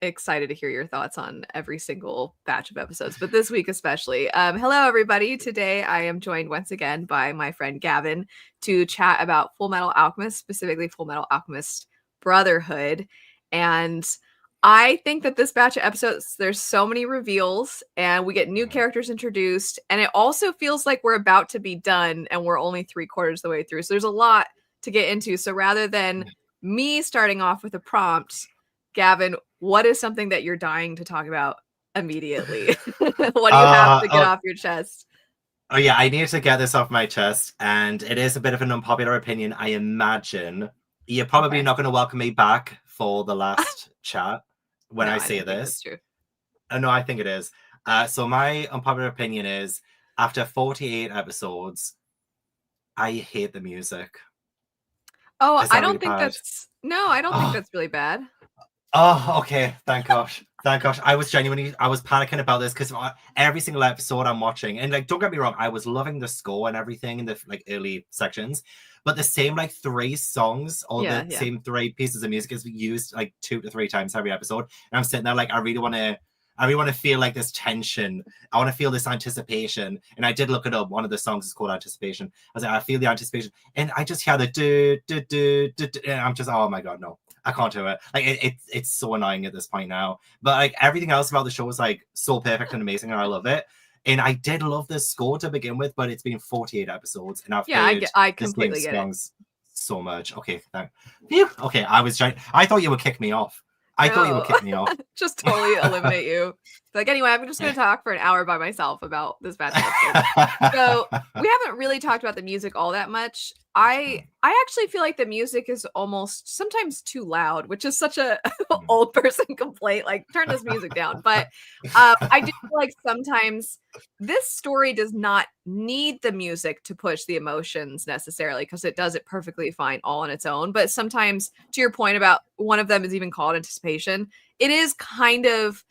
excited to hear your thoughts on every single batch of episodes, but this week especially. Hello, everybody. Today I am joined once again by my friend Gavin to chat about Full Metal Alchemist, specifically Full Metal Alchemist Brotherhood. And I think that this batch of episodes, there's so many reveals and we get new characters introduced. And it also feels like we're about to be done and we're only 3/4 of the way through. So there's a lot to get into. So rather than me starting off with a prompt, Gavin, what is something that you're dying to talk about immediately? What do you have to get off your chest? Oh yeah, I need to get this off my chest, and it is a bit of an unpopular opinion. I imagine you're probably not going to welcome me back for the last chat when No, I I say don't think this. that's true. No, I think it is. So my unpopular opinion is, after 48 episodes, I hate the music. Oh, Is that I don't really think bad? that's no, I don't think that's really bad. Oh, okay. Thank gosh. Thank gosh. I was panicking about this because every single episode I'm watching, and like, don't get me wrong, I was loving the score and everything in the like early sections, but the same like 3 songs or the same 3 pieces of music is used like 2 to 3 times every episode, and I'm sitting there like, I really want to feel like this tension. I want to feel this anticipation. And I did look it up. One of the songs is called Anticipation. I was like, I feel the anticipation, and I just hear the do do do do, and I'm just, oh my god, no. I can't do it. Like it's so annoying at this point now. But like everything else about the show is like so perfect and amazing, and I love it. And I did love this score to begin with, but it's been 48 episodes, and I've heard I the completely same get songs so much. Okay, okay. I thought you would kick me off. I thought you would kick me off. Just totally eliminate you. Like, anyway, I'm just going to talk for an hour by myself about this batch of episodes. So we haven't really talked about the music all that much. I actually feel like the music is almost sometimes too loud, which is such a old person complaint. Like, turn this music down. But I do feel like sometimes this story does not need the music to push the emotions necessarily, because it does it perfectly fine all on its own. But sometimes, to your point about one of them is even called Anticipation, it is kind of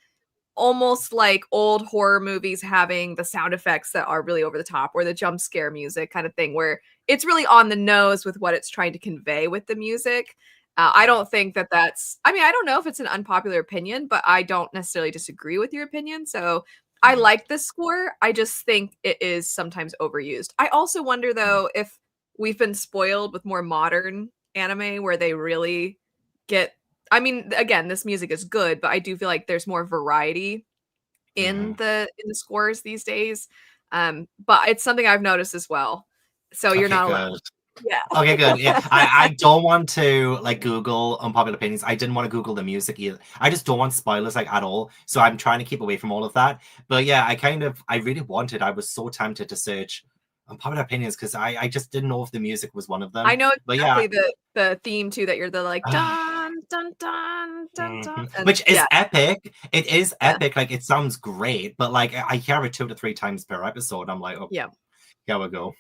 almost like old horror movies having the sound effects that are really over the top, or the jump scare music kind of thing, where it's really on the nose with what it's trying to convey with the music. I don't think that's, I mean, I don't know if it's an unpopular opinion, but I don't necessarily disagree with your opinion. So I like this score. I just think it is sometimes overused. I also wonder, though, if we've been spoiled with more modern anime where they really get, I mean, again, this music is good, but I do feel like there's more variety in the scores these days. But it's something I've noticed as well. So you're not alone. Yeah. Okay, good. Yeah. I don't want to like Google unpopular opinions. I didn't want to Google the music either. I just don't want spoilers like at all. So I'm trying to keep away from all of that. But yeah, I really wanted, I was so tempted to search unpopular opinions because I just didn't know if the music was one of them. I know exactly but yeah, the theme too, that you're the like dun dun dun dun dun, which is epic. It is epic. Like it sounds great, but like I hear it 2 to 3 times per episode. I'm like, oh yeah, here we go.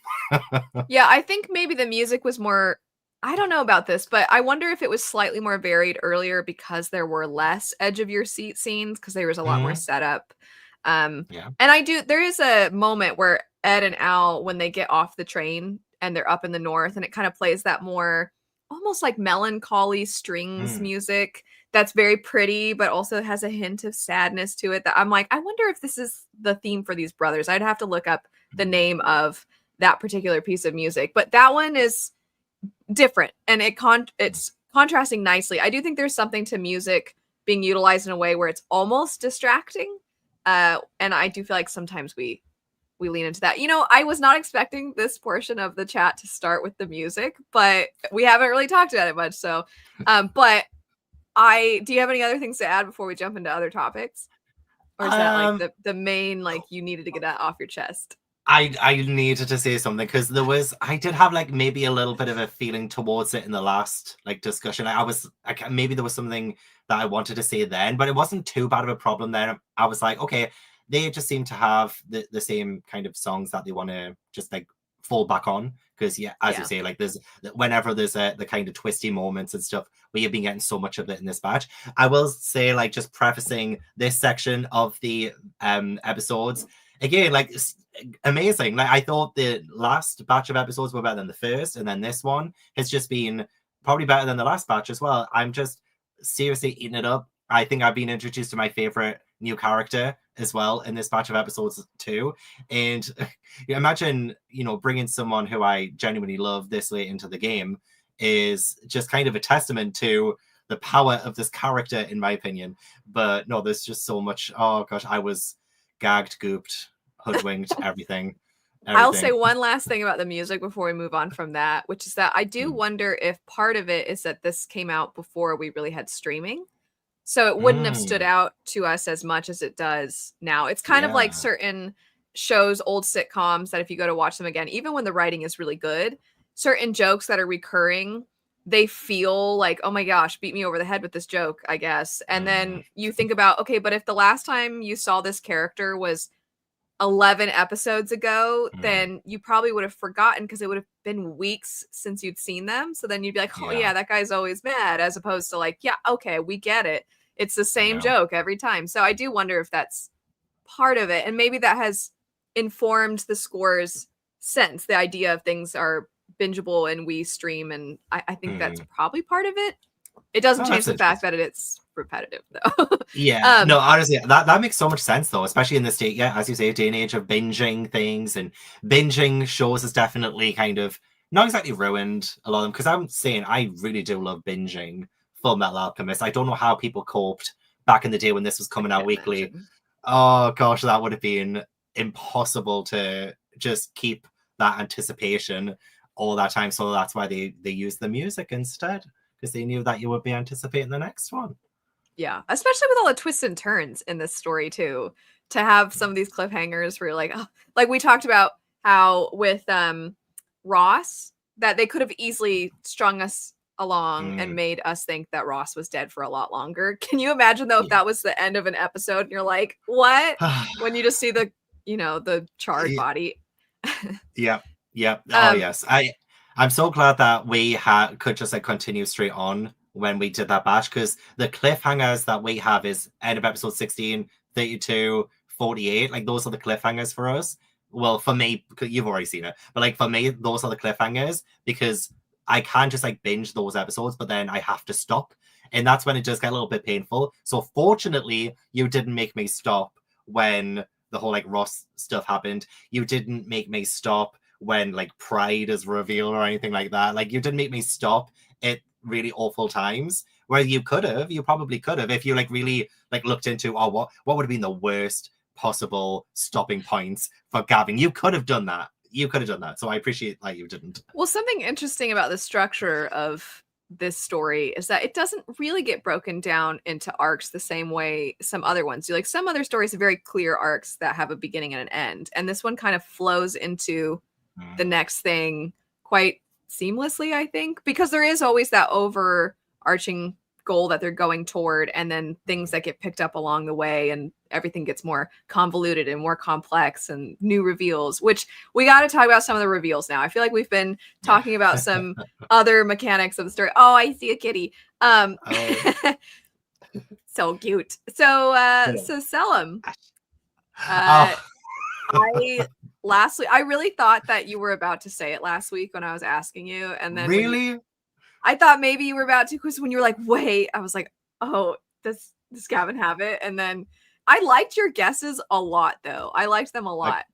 Yeah, I think maybe the music was more, I don't know about this, but I wonder if it was slightly more varied earlier because there were less edge of your seat scenes, because there was a lot more setup. And there is a moment where Ed and Al, when they get off the train and they're up in the north, and it kind of plays that more almost like melancholy strings music that's very pretty, but also has a hint of sadness to it, that I'm like, I wonder if this is the theme for these brothers. I'd have to look up the name of that particular piece of music, but that one is different, and it's contrasting nicely. I do think there's something to music being utilized in a way where it's almost distracting, and I do feel like sometimes we lean into that. You know, I was not expecting this portion of the chat to start with the music, but we haven't really talked about it much. So, but do you have any other things to add before we jump into other topics? Or is that like the main, like, you needed to get that off your chest? I needed to say something because I did have like maybe a little bit of a feeling towards it in the last like discussion. I was like, maybe there was something that I wanted to say then, but it wasn't too bad of a problem then. I was like, okay, they just seem to have the same kind of songs that they want to just like fall back on. Because you say, like whenever there's the kind of twisty moments and stuff, we have been getting so much of it in this batch. I will say, like, just prefacing this section of the episodes again, like, amazing. Like, I thought the last batch of episodes were better than the first, and then this one has just been probably better than the last batch as well. I'm just seriously eating it up. I think I've been introduced to my favorite new character as well in this batch of episodes too. And imagine, bringing someone who I genuinely love this late into the game is just kind of a testament to the power of this character, in my opinion. But no, there's just so much. Oh gosh, I was gagged, gooped, hoodwinked, everything. I'll say one last thing about the music before we move on from that, which is that I do wonder if part of it is that this came out before we really had streaming. So it wouldn't have stood out to us as much as it does now. It's kind of like certain shows, old sitcoms, that if you go to watch them again, even when the writing is really good, certain jokes that are recurring, they feel like, oh my gosh, beat me over the head with this joke, I guess. And then you think about, okay, but if the last time you saw this character was 11 episodes ago, then you probably would have forgotten because it would have been weeks since you'd seen them. So then you'd be like, oh yeah, that guy's always mad, as opposed to like, yeah, okay, we get it. It's the same joke every time. So I do wonder if that's part of it. And maybe that has informed the scores since the idea of things are bingeable and we stream. And I think that's probably part of it. It doesn't change the fact that it's repetitive though. No, honestly, that makes so much sense though, especially in this day, as you say, day and age of binging things, and binging shows is definitely kind of not exactly ruined a lot of them, because I'm saying I really do love binging Full Metal Alchemist. I don't know how people coped back in the day when this was coming out weekly. Imagine. Oh gosh, that would have been impossible to just keep that anticipation all that time. So that's why they used the music instead, because they knew that you would be anticipating the next one. Yeah, especially with all the twists and turns in this story too, to have some of these cliffhangers where you're like, oh, like we talked about how with Ross, that they could have easily strung us along and made us think that Ross was dead for a lot longer. Can you imagine though if that was the end of an episode and you're like, what? When you just see the, the charred body. Yep. Oh yes. I'm so glad that we could just like continue straight on when we did that batch, because the cliffhangers that we have is end of episode 16, 32, 48. Like those are the cliffhangers for us. Well, for me, because you've already seen it, but like for me, those are the cliffhangers, because I can't just like binge those episodes, but then I have to stop. And that's when it does get a little bit painful. So fortunately, you didn't make me stop when the whole like Ross stuff happened. You didn't make me stop when like Pride is revealed or anything like that. Like you didn't make me stop at really awful times where you probably could have, if you like really like looked into what would have been the worst possible stopping points for Gavin. You could have done that. So I appreciate that you didn't. Well, something interesting about the structure of this story is that it doesn't really get broken down into arcs the same way some other ones do. Like some other stories have very clear arcs that have a beginning and an end, and this one kind of flows into the next thing quite seamlessly, I think, because there is always that overarching goal that they're going toward, and then things that get picked up along the way, and everything gets more convoluted and more complex and new reveals, which we got to talk about some of the reveals now. I feel like we've been talking about some other mechanics of the story. Oh, I see a kitty. So cute. So Selim. I really thought that you were about to say it last week when I was asking you, and then I thought maybe you were about to, because when you were like, wait, I was like, oh, does Gavin have it? And then I liked your guesses a lot, though. I liked them a lot.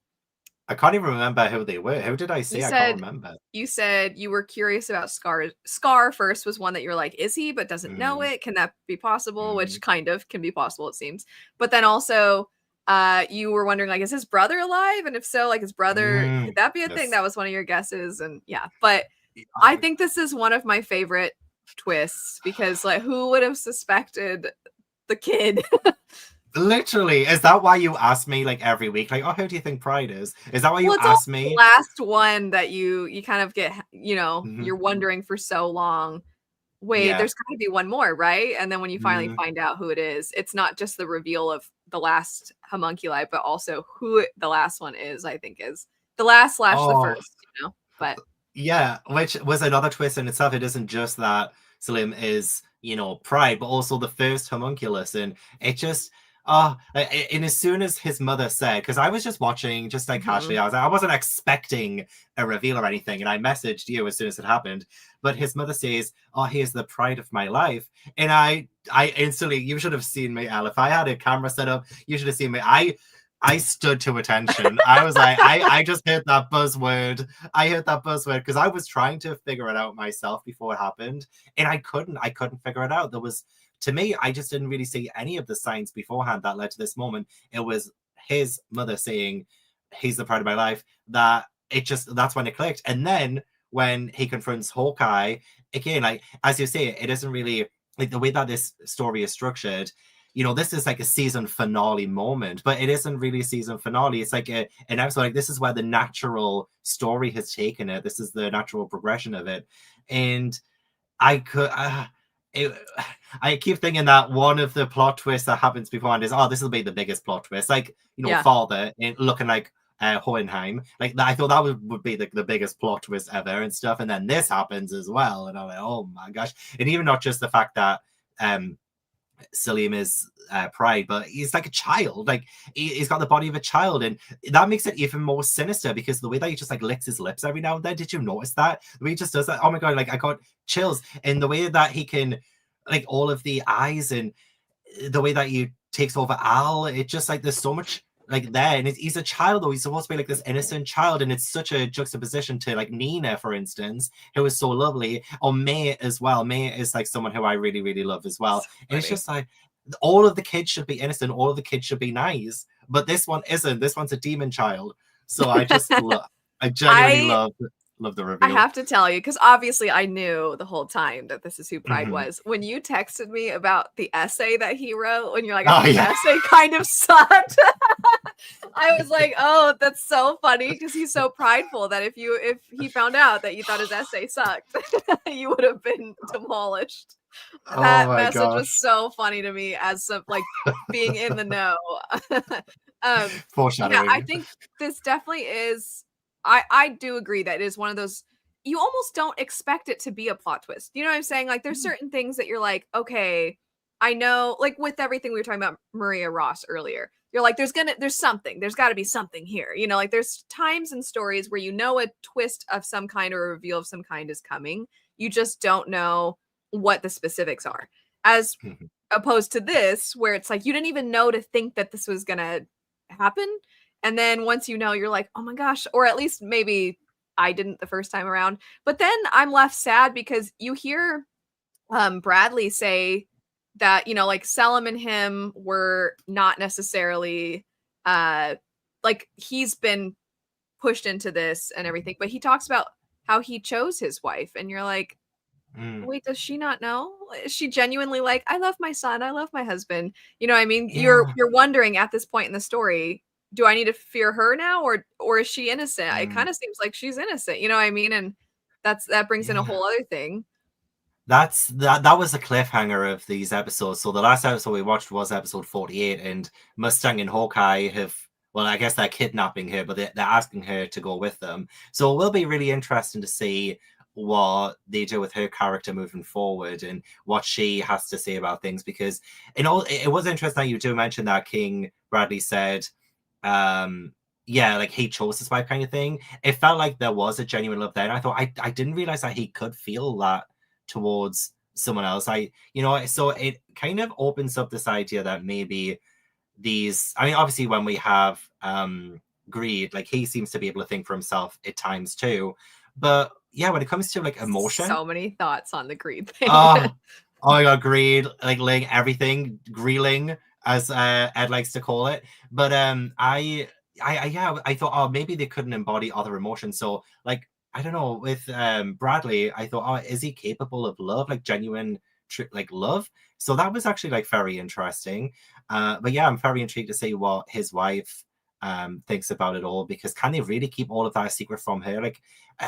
I can't even remember who they were. Who did I say? I can't remember. You said you were curious about Scar. Scar first was one that you're like, is he, but doesn't know it? Can that be possible? Which kind of can be possible, it seems. But then also, you were wondering, like, is his brother alive? And if so, like, his brother, could that be a thing? That was one of your guesses. And yeah, but I think this is one of my favorite twists, because like, who would have suspected the kid? Literally, is that why you ask me like every week, like, oh, who do you think Pride is? Is that why you ask me? The last one that you kind of get, you're wondering for so long. Wait, there's got to be one more, right? And then when you finally find out who it is, it's not just the reveal of the last homunculi, but also who the last one is. I think is the last / the first, But yeah, which was another twist in itself. It isn't just that Selim is, Pride, but also the first homunculus, and it just. And as soon as his mother said, because I was just watching, just like casually, I wasn't expecting a reveal or anything, and I messaged you as soon as it happened. but his mother says, "Oh, he is the pride of my life." And I instantly, you should have seen me, Al. If I had a camera set up, you should have seen me. I stood to attention. I was like, I just heard that buzzword. I heard that buzzword because I was trying to figure it out myself before it happened, and I couldn't figure it out. There was, to me, I just didn't really see any of the signs beforehand that led to this moment. It was his mother saying, "He's the pride of my life," that that's when it clicked. And then when he confronts Hawkeye again, like as you say, it isn't really like the way that this story is structured. This is like a season finale moment, but it isn't really a season finale. It's like an episode. Like this is where the natural story has taken it. This is the natural progression of it, and I could. I keep thinking that one of the plot twists that happens beforehand is, this will be the biggest plot twist. Like, father looking like Hohenheim. Like, I thought that would be the biggest plot twist ever and stuff. And then this happens as well. And I'm like, oh my gosh. And even not just the fact that Salim is pride, but he's like a child. Like he's got the body of a child, and that makes it even more sinister because the way that he just like licks his lips every now and then. Did you notice that? The way he just does that? Oh my god! Like I got chills. And the way that he can, like all of the eyes, and the way that he takes over Al. It just like there's so much like there, and he's a child though. He's supposed to be like this innocent child, and it's such a juxtaposition to like Nina, for instance, who is so lovely, or May as well. May is like someone who I really, really love as well. And it's just like all of the kids should be innocent, all of the kids should be nice, but this one isn't. This one's a demon child. So I just I genuinely love the reveal. I have to tell you, because obviously I knew the whole time that this is who Pride was. When you texted me about the essay that he wrote, when you're like, the essay kind of sucked. I was like, oh, that's so funny, because he's so prideful that if he found out that you thought his essay sucked, you would have been demolished. That message was so funny to me as some like being in the know. Foreshadowing. Yeah, I think this definitely is. I do agree that it is one of those, you almost don't expect it to be a plot twist. You know what I'm saying? Like there's certain things that you're like, okay, I know, like with everything we were talking about Maria Ross earlier, you're like, there's got to be something here. Like there's times in stories where a twist of some kind or a reveal of some kind is coming. You just don't know what the specifics are. As opposed to this, where it's like, you didn't even know to think that this was going to happen. And then once you're like, oh my gosh, or at least maybe I didn't the first time around. But then I'm left sad because you hear Bradley say that, like Selim and him were not necessarily like he's been pushed into this and everything. But he talks about how he chose his wife. And you're like, wait, does she not know? Is she genuinely like, I love my son, I love my husband? You know what I mean? Yeah. You're wondering at this point in the story, do I need to fear her now, or is she innocent? It kind of seems like she's innocent, you know what I mean? And that brings in a whole other thing. That was the cliffhanger of these episodes. So the last episode we watched was episode 48, and Mustang and Hawkeye I guess they're kidnapping her, but they're asking her to go with them. So it will be really interesting to see what they do with her character moving forward and what she has to say about things, because it was interesting that you do mention that King Bradley said like he chose his wife kind of thing. It felt like there was a genuine love there, and I thought I didn't realize that he could feel that towards someone else. So it kind of opens up this idea that maybe obviously when we have Greed, like he seems to be able to think for himself at times too, but when it comes to like emotion, so many thoughts on the Greed thing. Oh my god, Greed, like laying everything, greeling, as Ed likes to call it. But I thought, maybe they couldn't embody other emotions. So like, I don't know, with Bradley, I thought, is he capable of love, like genuine like love? So that was actually like very interesting. But yeah, I'm very intrigued to see what his wife thinks about it all, because can they really keep all of that a secret from her? Like,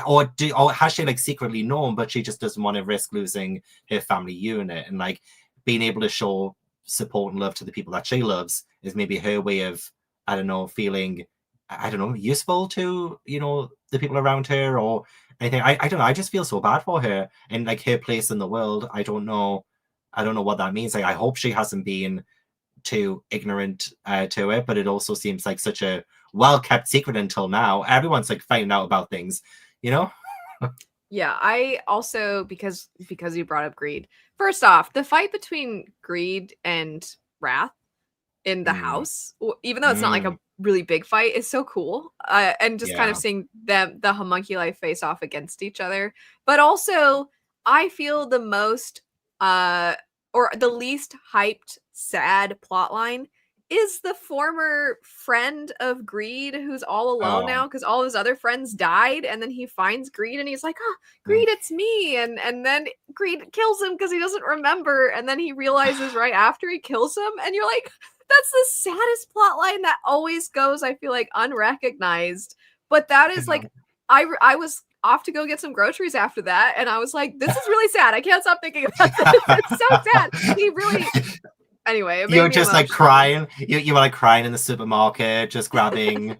or has she like secretly known, but she just doesn't want to risk losing her family unit, and like being able to show support and love to the people that she loves is maybe her way of, I don't know, feeling, I don't know, useful to, the people around her or anything. I don't know. I just feel so bad for her and like her place in the world. I don't know what that means. Like, I hope she hasn't been too ignorant to it, but it also seems like such a well-kept secret until now. Everyone's like finding out about things, Yeah, I also because you brought up greed. First off, the fight between greed and wrath in the Mm, house, even though it's not like a mm, really big fight, is so cool. And just kind of yeah. seeing the homunculi face off against each other. But also, I feel the most or the least hyped sad plotline is the former friend of Greed who's all alone Oh. now because all his other friends died, and then he finds Greed and he's like, "Oh, Mm. Greed, it's me!" And then Greed kills him because he doesn't remember, and then he realizes right after he kills him, and you're like, that's the saddest plot line that always goes, I feel like, unrecognized. But that I is know. like, I was off to go get some groceries after that, and I was like, this is really sad. I can't stop thinking about this. It's so sad. He really, anyway, it made You're me just like emotional. crying. You were like crying in the supermarket, just grabbing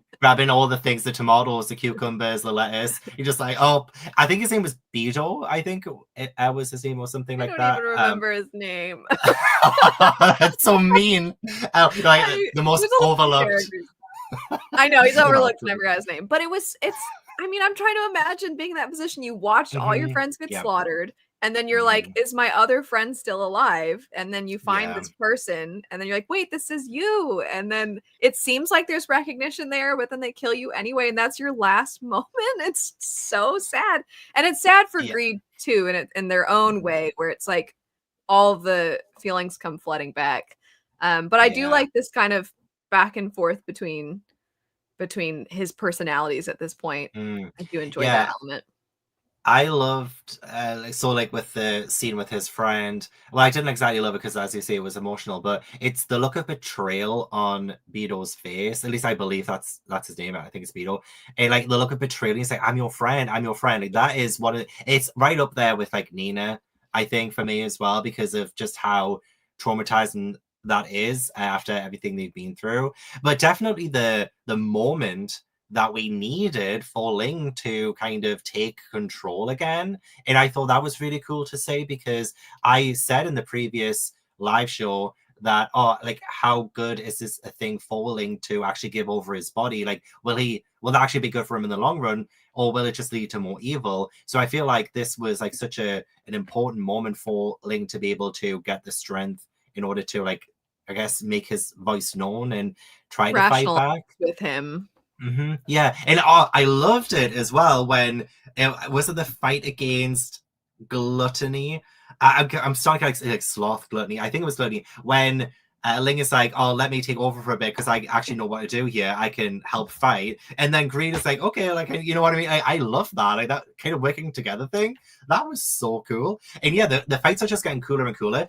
all the things, the tomatoes, the cucumbers, the lettuce. You're just like, oh, I think his name was Beetle. I think it was his name or something I like don't even that. remember his name. That's so mean. Like the most There's a lot of overlooked. characters. I know he's No, overlooked, never got his name, but it's. I mean, I'm trying to imagine being in that position. You watched all your mm-hmm. friends get Yeah. slaughtered, and then you're like, Mm, "Is my other friend still alive?" And then you find yeah. this person, and then you're like, "Wait, this is you." And then it seems like there's recognition there, but then they kill you anyway, and that's your last moment. It's so sad, and it's sad for Yeah. Greed too, in their own Mm, way, where it's like all the feelings come flooding back. But I do yeah. like this kind of back and forth between his personalities at this point. Mm, I do enjoy that yeah. element. I loved like with the scene with his friend. Well, I didn't exactly love it because, as you say, it was emotional. But it's the look of betrayal on Beeto's face. At least I believe that's his name. I think it's Beeto. And like the look of betrayal. He's like, "I'm your friend. I'm your friend." Like that is what it's right up there with like Nina. I think for me as well because of just how traumatizing that is after everything they've been through. But definitely the moment that we needed for Ling to kind of take control again. And I thought that was really cool to say because I said in the previous live show that, oh, like how good is this a thing for Ling to actually give over his body? Like, will that actually be good for him in the long run? Or will it just lead to more evil? So I feel like this was like such an important moment for Ling to be able to get the strength in order to like, I guess, make his voice known and try to fight Rational back. with him. Yeah, and I loved it as well when it was it the fight against gluttony. I'm starting to like sloth gluttony. I think it was gluttony when Ling is like, "Oh, let me take over for a bit because I actually know what to do here. I can help fight." And then Greed is like, "Okay, like you know what I mean." I love that, like that kind of working together thing. That was so cool. And yeah, the fights are just getting cooler and cooler.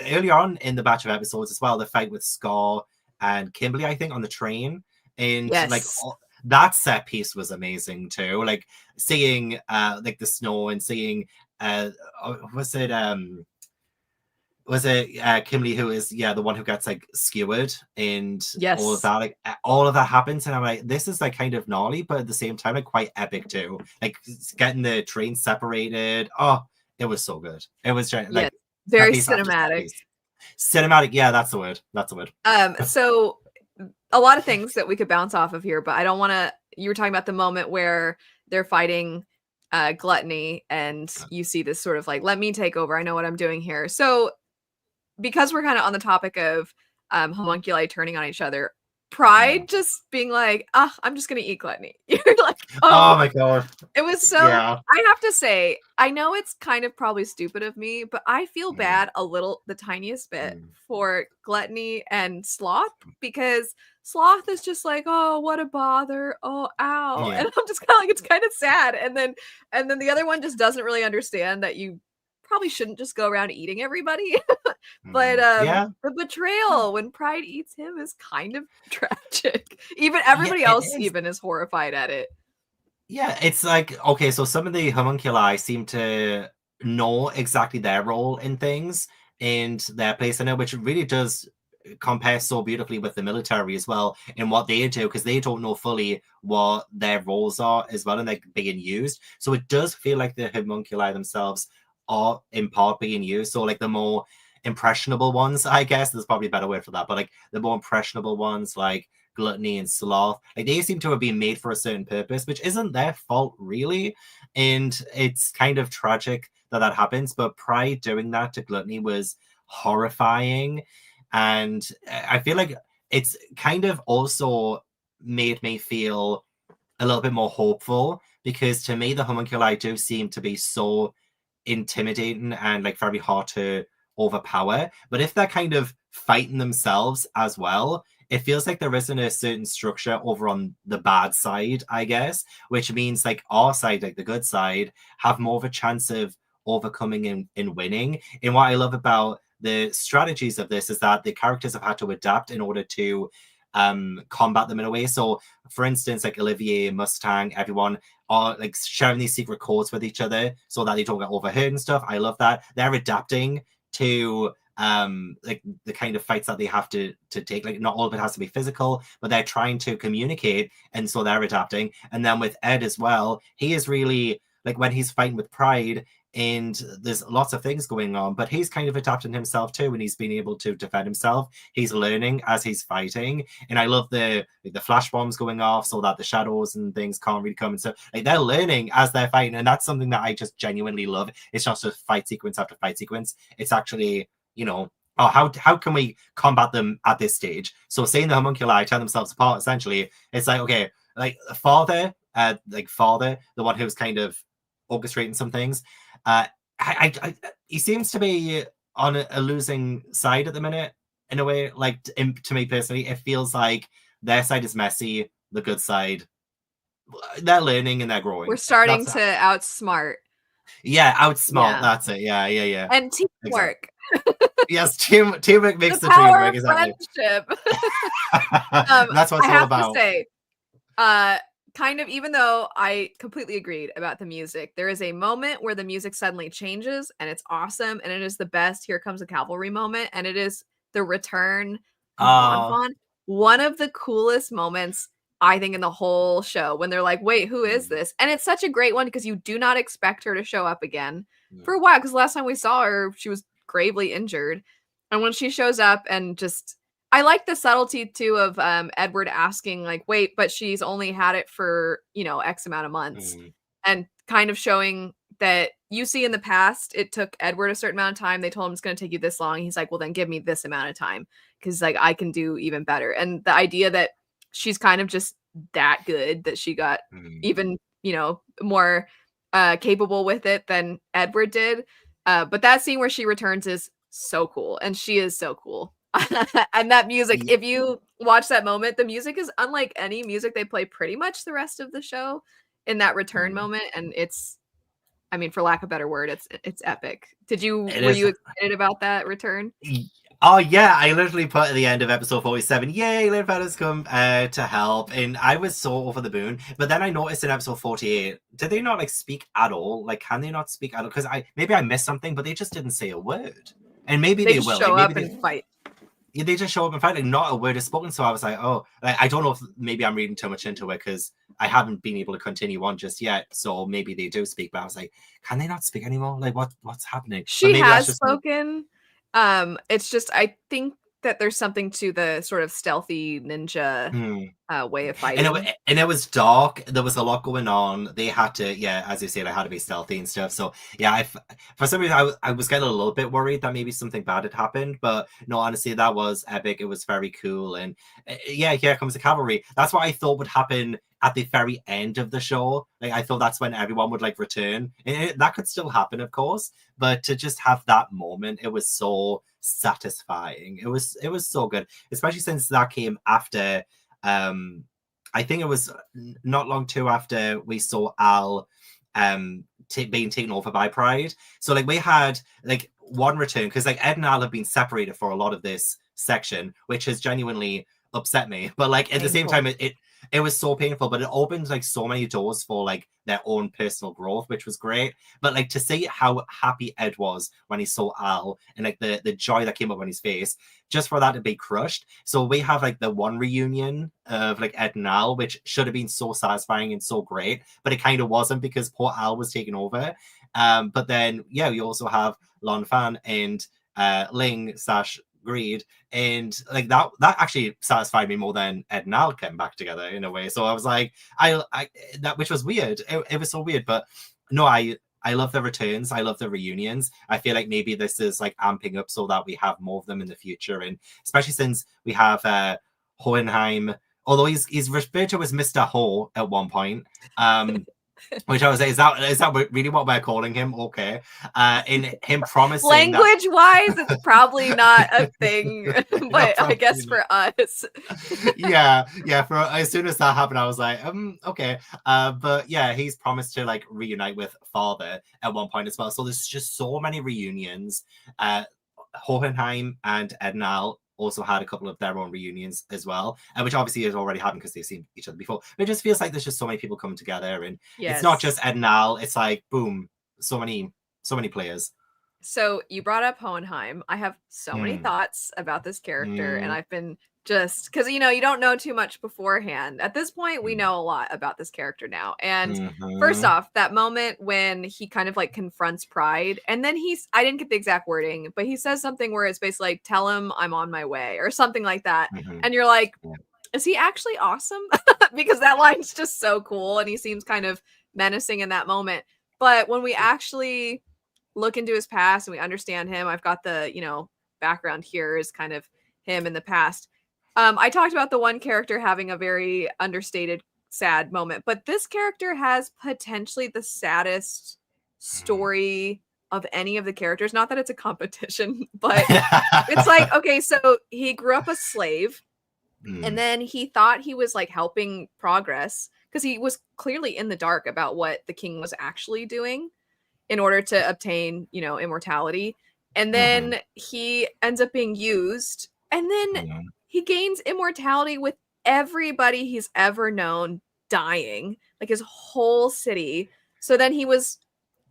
Earlier on in the batch of episodes as well, the fight with Scar and Kimberly, I think, on the train and like Yes. that set piece was amazing too, like seeing like the snow and seeing uh was it Kimberly who is the one who gets like skewered and all of Yes. that, like all of that happens and I'm like, this is like kind of gnarly but at the same time like quite epic too, like getting the train separated. Oh, it was so good. It was Yes. like set Very piece after set cinematic. piece. Cinematic, yeah, that's the word, that's the word. So a lot of things that we could bounce off of here, but I don't want to. You were talking about the moment where they're fighting gluttony, and you see this sort of like, let me take over. I know what I'm doing here. So because we're kind of on the topic of homunculi turning on each other, Mm. pride just being like, ah, I'm just gonna eat gluttony. You're like, Oh oh, my god. it was so. Yeah. I have to say, I know it's kind of probably stupid of me, but I feel Mm, bad a little, the tiniest bit mm. for gluttony and sloth because sloth is just like, oh, what a bother, oh, ow, Yeah. and I'm just kind of like, it's kind of sad, and then the other one just doesn't really understand that you probably shouldn't just go around eating everybody. But Yeah. the betrayal when Pride eats him is kind of tragic. Even Yeah, everybody it else is. even is horrified at it. Yeah, it's like, okay, so some of the homunculi seem to know exactly their role in things and their place in it, which really does compare so beautifully with the military as well in what they do, because they don't know fully what their roles are as well and they're being used. So it does feel like the homunculi themselves are in part being used. So like the more impressionable ones, I guess, there's probably a better word for that, but like the more impressionable ones like gluttony and sloth. Like they seem to have been made for a certain purpose, which isn't their fault really. And it's kind of tragic that happens. But Pride doing that to gluttony was horrifying. And I feel like it's kind of also made me feel a little bit more hopeful, because to me the homunculi do seem to be so intimidating and like very hard to overpower. But if they're kind of fighting themselves as well, it feels like there isn't a certain structure over on the bad side, I guess, which means like our side, like the good side, have more of a chance of overcoming and winning. And what I love about the strategies of this is that the characters have had to adapt in order to combat them in a way. So for instance, like Olivier, Mustang, everyone are like sharing these secret codes with each other so that they don't get overheard and stuff. I love that. They're adapting to like the kind of fights that they have to take. Like not all of it has to be physical, but they're trying to communicate, and so they're adapting. And then with Ed as well, he is really like when he's fighting with Pride, and there's lots of things going on, but he's kind of adapting himself too, and he's been able to defend himself. He's learning as he's fighting, and I love the flash bombs going off so that the shadows and things can't really come. And so like they're learning as they're fighting, and that's something that I just genuinely love. It's not just fight sequence after fight sequence. It's actually, you know, oh, how can we combat them at this stage? So seeing the homunculi tear themselves apart, essentially, it's like, okay, like Father, the one who's kind of orchestrating some things, he seems to be on a losing side at the minute in a way. Like to me personally, it feels like their side is messy, the good side, they're learning and they're growing. We're starting to outsmart. Yeah, outsmart. That's it. Yeah. And teamwork. Exactly. Yes, teamwork makes the power dream work. Of friendship. That's what it's all about. To say, kind of, even though I completely agreed about the music, there is a moment where the music suddenly changes and it's awesome, and it is the best Here Comes the Cavalry moment, and it is the return of Bon. One of the coolest moments, I think, in the whole show, when they're like, wait, who is this? And it's such a great one because you do not expect her to show up again for a while, because last time we saw her, she was gravely injured. And when she shows up, and just, I like the subtlety too of Edward asking like, wait, but she's only had it for, you know, X amount of months, and kind of showing that you see in the past, it took Edward a certain amount of time. They told him it's going to take you this long. He's like, well, then give me this amount of time, because like I can do even better. And the idea that she's kind of just that good that she got even, you know, more capable with it than Edward did. But that scene where she returns is so cool, and she is so cool. And that music, if you watch that moment, the music is unlike any music they play pretty much the rest of the show in that return moment, and it's, I mean, for lack of a better word, it's epic. Were you excited about that return? Oh yeah, I literally put at the end of episode 47, yay, Lynn Feathers come to help, and I was so over the moon. But then I noticed in episode 48, did they not like speak at all? Like, can they not speak at all? Because maybe I missed something, but they just didn't say a word. And maybe they will show like, up and fight. Yeah, they just show up and fight, like not a word is spoken. So I was like, oh, like, I don't know if maybe I'm reading too much into it because I haven't been able to continue on just yet. So maybe they do speak, but I was like, can they not speak anymore? Like, what's happening? She has spoken. It's just, I think that there's something to the sort of stealthy ninja way of fighting. And it was dark. There was a lot going on. They had to, yeah, as you said, I had to be stealthy and stuff. So yeah, for some reason I was getting a little bit worried that maybe something bad had happened. But no, honestly, that was epic. It was very cool. And yeah, Here Comes the Cavalry. That's what I thought would happen at the very end of the show. Like I thought that's when everyone would like return, and that could still happen, of course, but to just have that moment, it was so satisfying. It was so good, especially since that came after I think it was not long too after we saw Al being taken over by Pride. So like we had like one return, because like Ed and Al have been separated for a lot of this section, which has genuinely upset me, but like at the same time it was so painful, but it opened like so many doors for like their own personal growth, which was great. But like to see how happy Ed was when he saw Al, and like the joy that came up on his face, just for that to be crushed. So we have like the one reunion of like Ed and Al, which should have been so satisfying and so great, but it kind of wasn't because poor Al was taken over. But then yeah, we also have Lon Fan and Ling / agreed. And like that actually satisfied me more than Ed and Al getting back together in a way. So I was like, I that, which was weird. It was so weird, but no, I love the returns. I love the reunions. I feel like maybe this is like amping up so that we have more of them in the future, and especially since we have Hohenheim, although he's referred to as Mr. Ho at one point. Which I was like, is that really what we're calling him? Okay. In him promising language-wise, it's probably not a thing, but I guess for us. yeah. For as soon as that happened, I was like, okay. But yeah, he's promised to like reunite with Father at one point as well. So there's just so many reunions. Hohenheim and Ednal also had a couple of their own reunions as well, which obviously has already happened because they've seen each other before. But it just feels like there's just so many people coming together, and it's not just Ed and Al. It's like boom, so many players. So you brought up Hohenheim. I have so many thoughts about this character, and I've been just because you don't know too much beforehand. At this point, we know a lot about this character now. And first off, that moment when he kind of like confronts Pride, and then I didn't get the exact wording, but he says something where it's basically like, tell him I'm on my way or something like that. And you're like, is he actually awesome? Because that line's just so cool, and he seems kind of menacing in that moment. But when we actually look into his past and we understand him, I've got the background here is kind of him in the past. I talked about the one character having a very understated sad moment, but this character has potentially the saddest story of any of the characters. Not that it's a competition, but it's like, okay, so he grew up a slave, and then he thought he was like helping progress because he was clearly in the dark about what the king was actually doing in order to obtain, immortality. And then he ends up being used, and then he gains immortality with everybody he's ever known dying, like his whole city. So then he was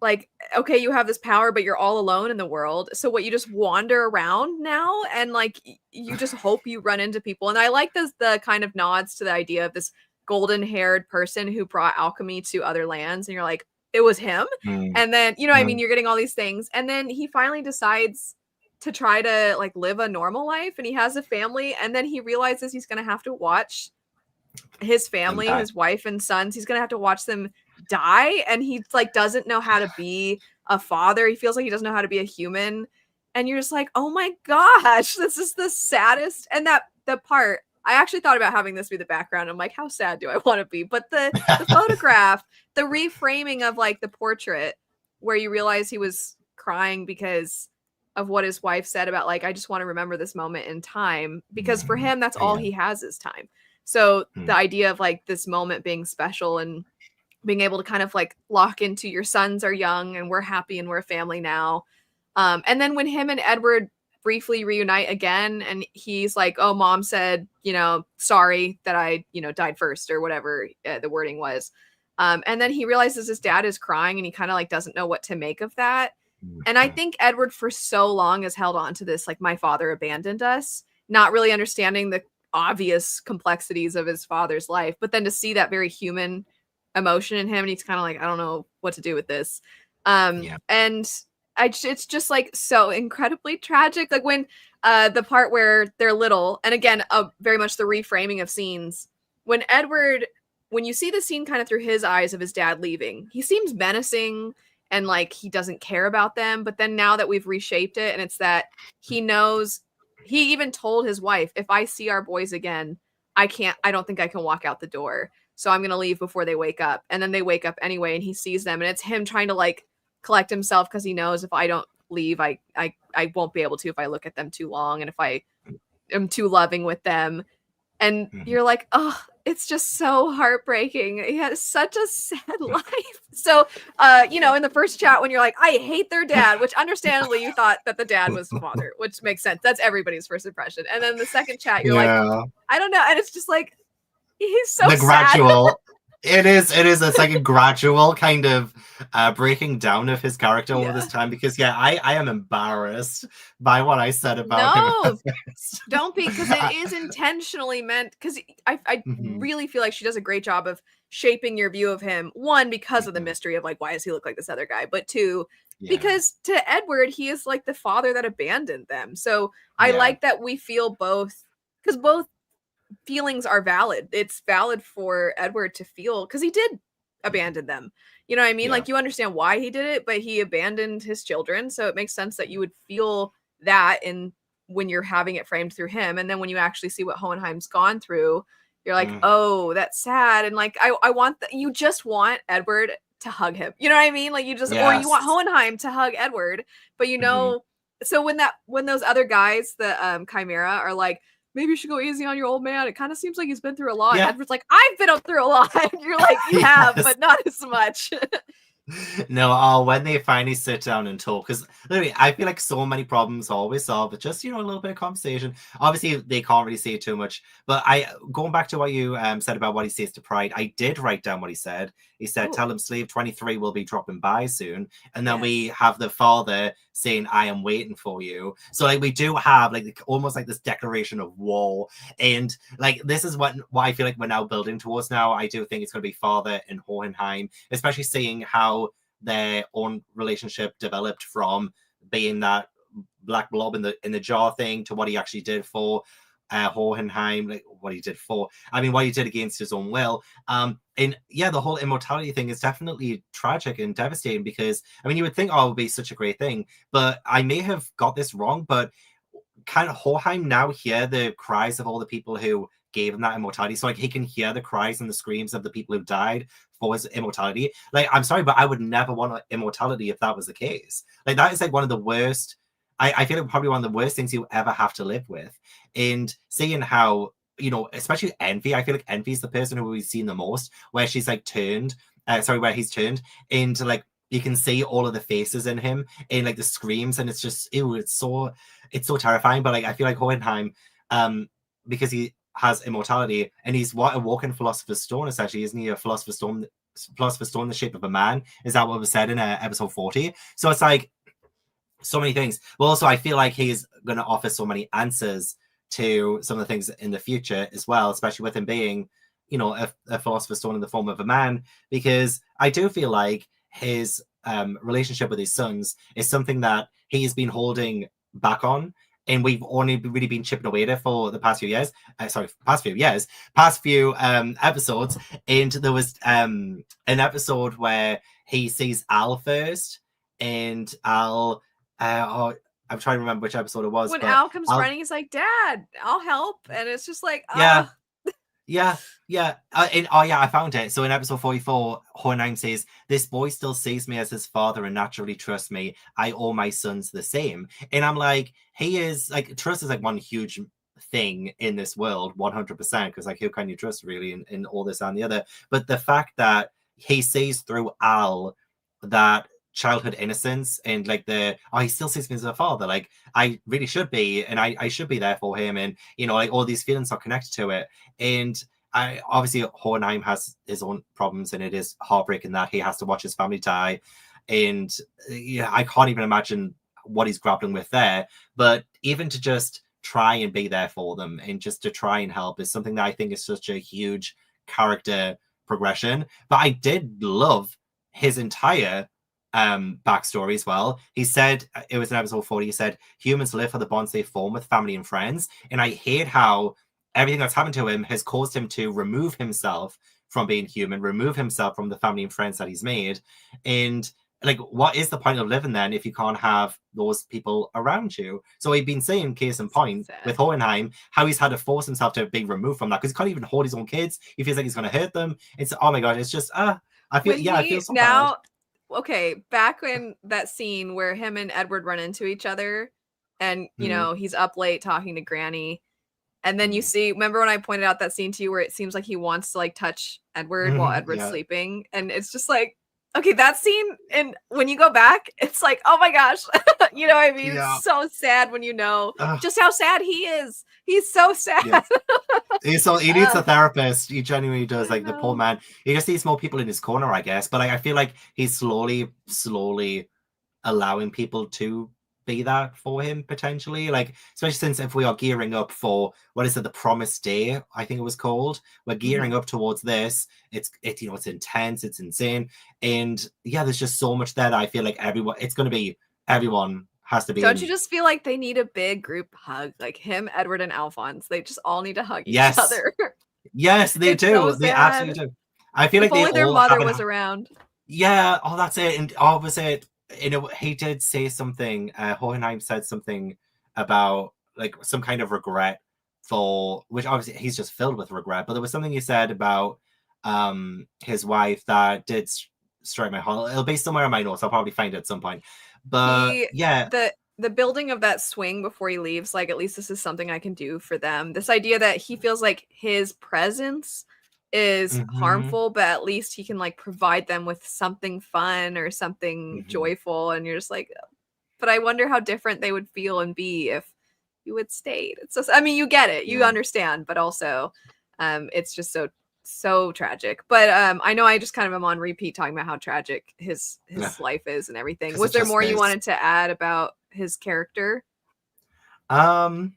like, okay, you have this power, but you're all alone in the world. So what, you just wander around now and like you just hope you run into people. And I like the kind of nods to the idea of this golden-haired person who brought alchemy to other lands, and you're like, it was him. And then I mean, you're getting all these things, and then he finally decides to try to like live a normal life, and he has a family, and then he realizes he's gonna have to watch his family, his wife and sons, he's gonna have to watch them die, and he like doesn't know how to be a father. He feels like he doesn't know how to be a human, and you're just like, oh my gosh, this is the saddest. And the part, I actually thought about having this be the background. I'm like, how sad do I want to be? But the photograph, the reframing of like the portrait, where you realize he was crying because of what his wife said about like, I just want to remember this moment in time, because for him, that's all he has is time. So the idea of like this moment being special and being able to kind of like lock into your sons are young and we're happy and we're a family now. And then when him and Edward briefly reunite again, and he's like, oh, mom said, sorry that I, died first, or whatever the wording was. And then he realizes his dad is crying, and he kind of like doesn't know what to make of that. And I think Edward for so long has held on to this, like, my father abandoned us, not really understanding the obvious complexities of his father's life, but then to see that very human emotion in him, and he's kind of like, I don't know what to do with this. And it's just like so incredibly tragic. Like when the part where they're little, and again, very much the reframing of scenes, when you see the scene kind of through his eyes of his dad leaving, he seems menacing and like he doesn't care about them. But then now that we've reshaped it, and it's that he knows, he even told his wife, if I see our boys again, I don't think I can walk out the door. So I'm going to leave before they wake up. And then they wake up anyway, and he sees them, and it's him trying to like collect himself, because he knows if I don't leave, I won't be able to if I look at them too long, and if I am too loving with them. And you're like, oh, it's just so heartbreaking. He has such a sad life. So, in the first chat, when you're like, I hate their dad, which understandably you thought that the dad was the father, which makes sense. That's everybody's first impression. And then the second chat, you're like, I don't know. And it's just like, he's so the sad. Gradual. It is. It's like a gradual kind of breaking down of his character all this time, because I am embarrassed by what I said about him. Don't be, because it is intentionally meant, because I really feel like she does a great job of shaping your view of him. One, because of the mystery of like, why does he look like this other guy? But two, Yeah. because to Edward, he is like the father that abandoned them. So I Yeah. like that we feel both, because both feelings are valid. It's valid for Edward to feel, because he did abandon them. You know what I mean? Yeah. Like, you understand why he did it, but he abandoned his children. So it makes sense that you would feel that in when you're having it framed through him. And then when you actually see what Hohenheim's gone through, you're like, oh, that's sad. And like, I want you just want Edward to hug him. You know what I mean? Like, you just, or you want Yes. Hohenheim to hug Edward, but you know, so when those other guys, the Chimera, are like, maybe you should go easy on your old man. It kind of seems like he's been through a lot. Yeah. Edward's like, I've been through a lot. You're like, you have, Yes. but not as much. No, when they finally sit down and talk, because literally, I feel like so many problems are always solved with just, a little bit of conversation. Obviously, they can't really say too much, but going back to what you said about what he says to Pride, I did write down what he said. He said, tell him Slave 23 will be dropping by soon. And then we have the father saying, I am waiting for you. So like we do have like almost like this declaration of war. And like this is what I feel like we're now building towards now. I do think it's going to be father and Hohenheim, especially seeing how their own relationship developed from being that black blob in the jar thing to what he actually did for Hohenheim, like what he did against his own will. And yeah, the whole immortality thing is definitely tragic and devastating, because I mean, you would think, oh, it would be such a great thing, but I may have got this wrong, but can Hohenheim now hear the cries of all the people who gave him that immortality? So like he can hear the cries and the screams of the people who died for his immortality. Like, I'm sorry, but I would never want immortality if that was the case. Like, that is like one of the worst, I feel like probably one of the worst things you ever have to live with. And seeing how, especially Envy, I feel like Envy is the person who we've seen the most, where she's like where he's turned into like, you can see all of the faces in him and like the screams, and it's just, ew, it's so terrifying. But like, I feel like Hohenheim, because he has immortality and he's a walking philosopher's stone, essentially, isn't he? A philosopher's stone in the shape of a man. Is that what was said in episode 40? So it's like, so many things. But also, I feel like he's going to offer so many answers to some of the things in the future as well, especially with him being, a philosopher's stone in the form of a man, because I do feel like his relationship with his sons is something that he's been holding back on. And we've only really been chipping away at it for the past few years. Past few episodes. And there was an episode where he sees Al first, and Al, I'm trying to remember which episode it was. When but Al comes running, he's like, Dad, I'll help. And it's just like, yeah. I found it. So in episode 44, Hohenheim says, this boy still sees me as his father and naturally trusts me. I owe my sons the same. And I'm like, he is like, trust is like one huge thing in this world, 100%, because like, who can you trust really in all this and the other? But the fact that he sees through Al that childhood innocence and like he still sees me as a father, like I really should be, and I should be there for him, and like all these feelings are connected to it. And obviously Hohenheim has his own problems, and it is heartbreaking that he has to watch his family die. And I can't even imagine what he's grappling with there. But even to just try and be there for them and just to try and help is something that I think is such a huge character progression. But I did love his entire backstory as well. He said, it was in episode 40, he said, humans live for the bonds they form with family and friends. And I hate how everything that's happened to him has caused him to remove himself from being human, remove himself from the family and friends that he's made. And like, what is the point of living then if you can't have those people around you? So we've been saying, case in point, with Hohenheim, how he's had to force himself to be removed from that, because he can't even hold his own kids. He feels like he's going to hurt them. It's, oh my God, it's just, I feel so bad. Okay, back when that scene where him and Edward run into each other, and he's up late talking to Granny, and then you see, remember when I pointed out that scene to you where it seems like he wants to like touch Edward while Edward's sleeping, and it's just like, okay, that scene, and when you go back, it's like, oh my gosh, you know what I mean? Yeah. It's so sad when just how sad he is. He's so sad. Yeah. He needs a therapist. He genuinely does. Like, the poor man. He just needs more people in his corner, I guess. But I feel like he's slowly allowing people to be that for him potentially, like especially since if we are gearing up for what is it, the Promised Day, I think it was called. We're gearing up towards this. It's it's intense, it's insane, and yeah, there's just so much there that I feel like everyone has to be Don't in. you just feel like they need a big group hug, like him, Edward, and Alphonse? They just all need to hug each Yes, other. yes, they It's so do. They sad. absolutely do. I feel If like they only their all mother haven't. was around. Yeah, oh, that's it. And obviously, he did say something. Hohenheim said something about like some kind of regret for which obviously he's just filled with regret. But there was something he said about his wife that did strike my heart. It'll be somewhere in my notes. I'll probably find it at some point. But yeah, the building of that swing before he leaves, like, at least this is something I can do for them. This idea that he feels like his presence is harmful, but at least he can like provide them with something fun or something joyful, and you're just like, but I wonder how different they would feel and be if you had stayed. It's just, I mean, you get it, you understand, but also it's just so tragic. But I know I just kind of am on repeat talking about how tragic his life is and everything. Was there more you wanted to add about his character? No,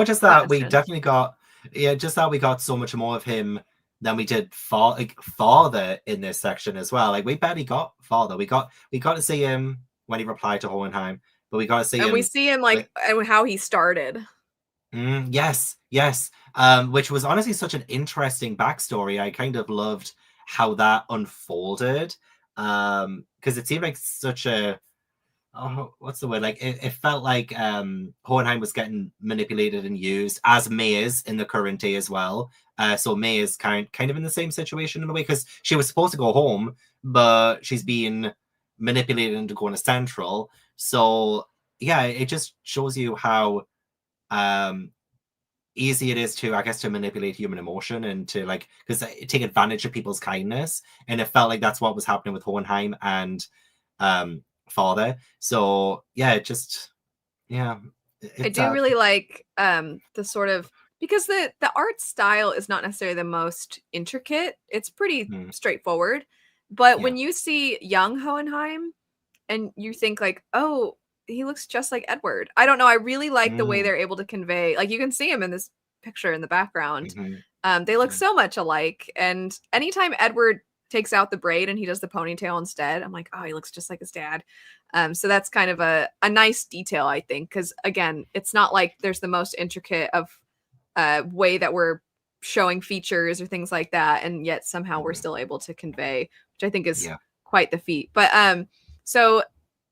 just that we definitely got just that we got so much more of him than we did Father in this section as well. Like we barely got Father. We got to see him when he replied to Hohenheim, but we got to see him. We see him like how he started. Yes, which was honestly such an interesting backstory. I kind of loved how that unfolded, because it seemed like such a what's the word? Like it felt like Hohenheim was getting manipulated and used, as May is in the current day as well. So May is kind of in the same situation in a way, because she was supposed to go home, but she's being manipulated into going to Central. So yeah, it just shows you how easy it is to, I guess, to manipulate human emotion and to like, because take advantage of people's kindness. And it felt like that's what was happening with Hohenheim and Father. So yeah, I do really like the sort of, because the art style is not necessarily the most intricate. It's pretty straightforward. But when you see young Hohenheim and you think like, oh, he looks just like Edward. I don't know. I really like the way they're able to convey, like you can see him in this picture in the background. They look so much alike. And anytime Edward takes out the braid and he does the ponytail instead, I'm like, oh, he looks just like his dad. So that's kind of a nice detail, I think, because again, it's not like there's the most intricate of way that we're showing features or things like that, and yet somehow we're still able to convey, which I think is quite the feat. But so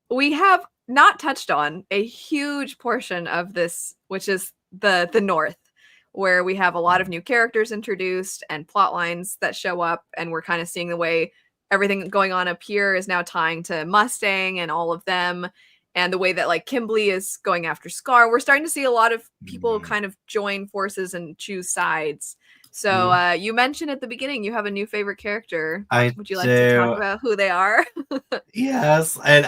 we have not touched on a huge portion of this, which is the North, where we have a lot of new characters introduced and plot lines that show up, and we're kind of seeing the way everything going on up here is now tying to Mustang and all of them, and the way that like Kimberly is going after Scar. We're starting to see a lot of people kind of join forces and choose sides. So you mentioned at the beginning you have a new favorite character. Would you like to talk about who they are? Yes, and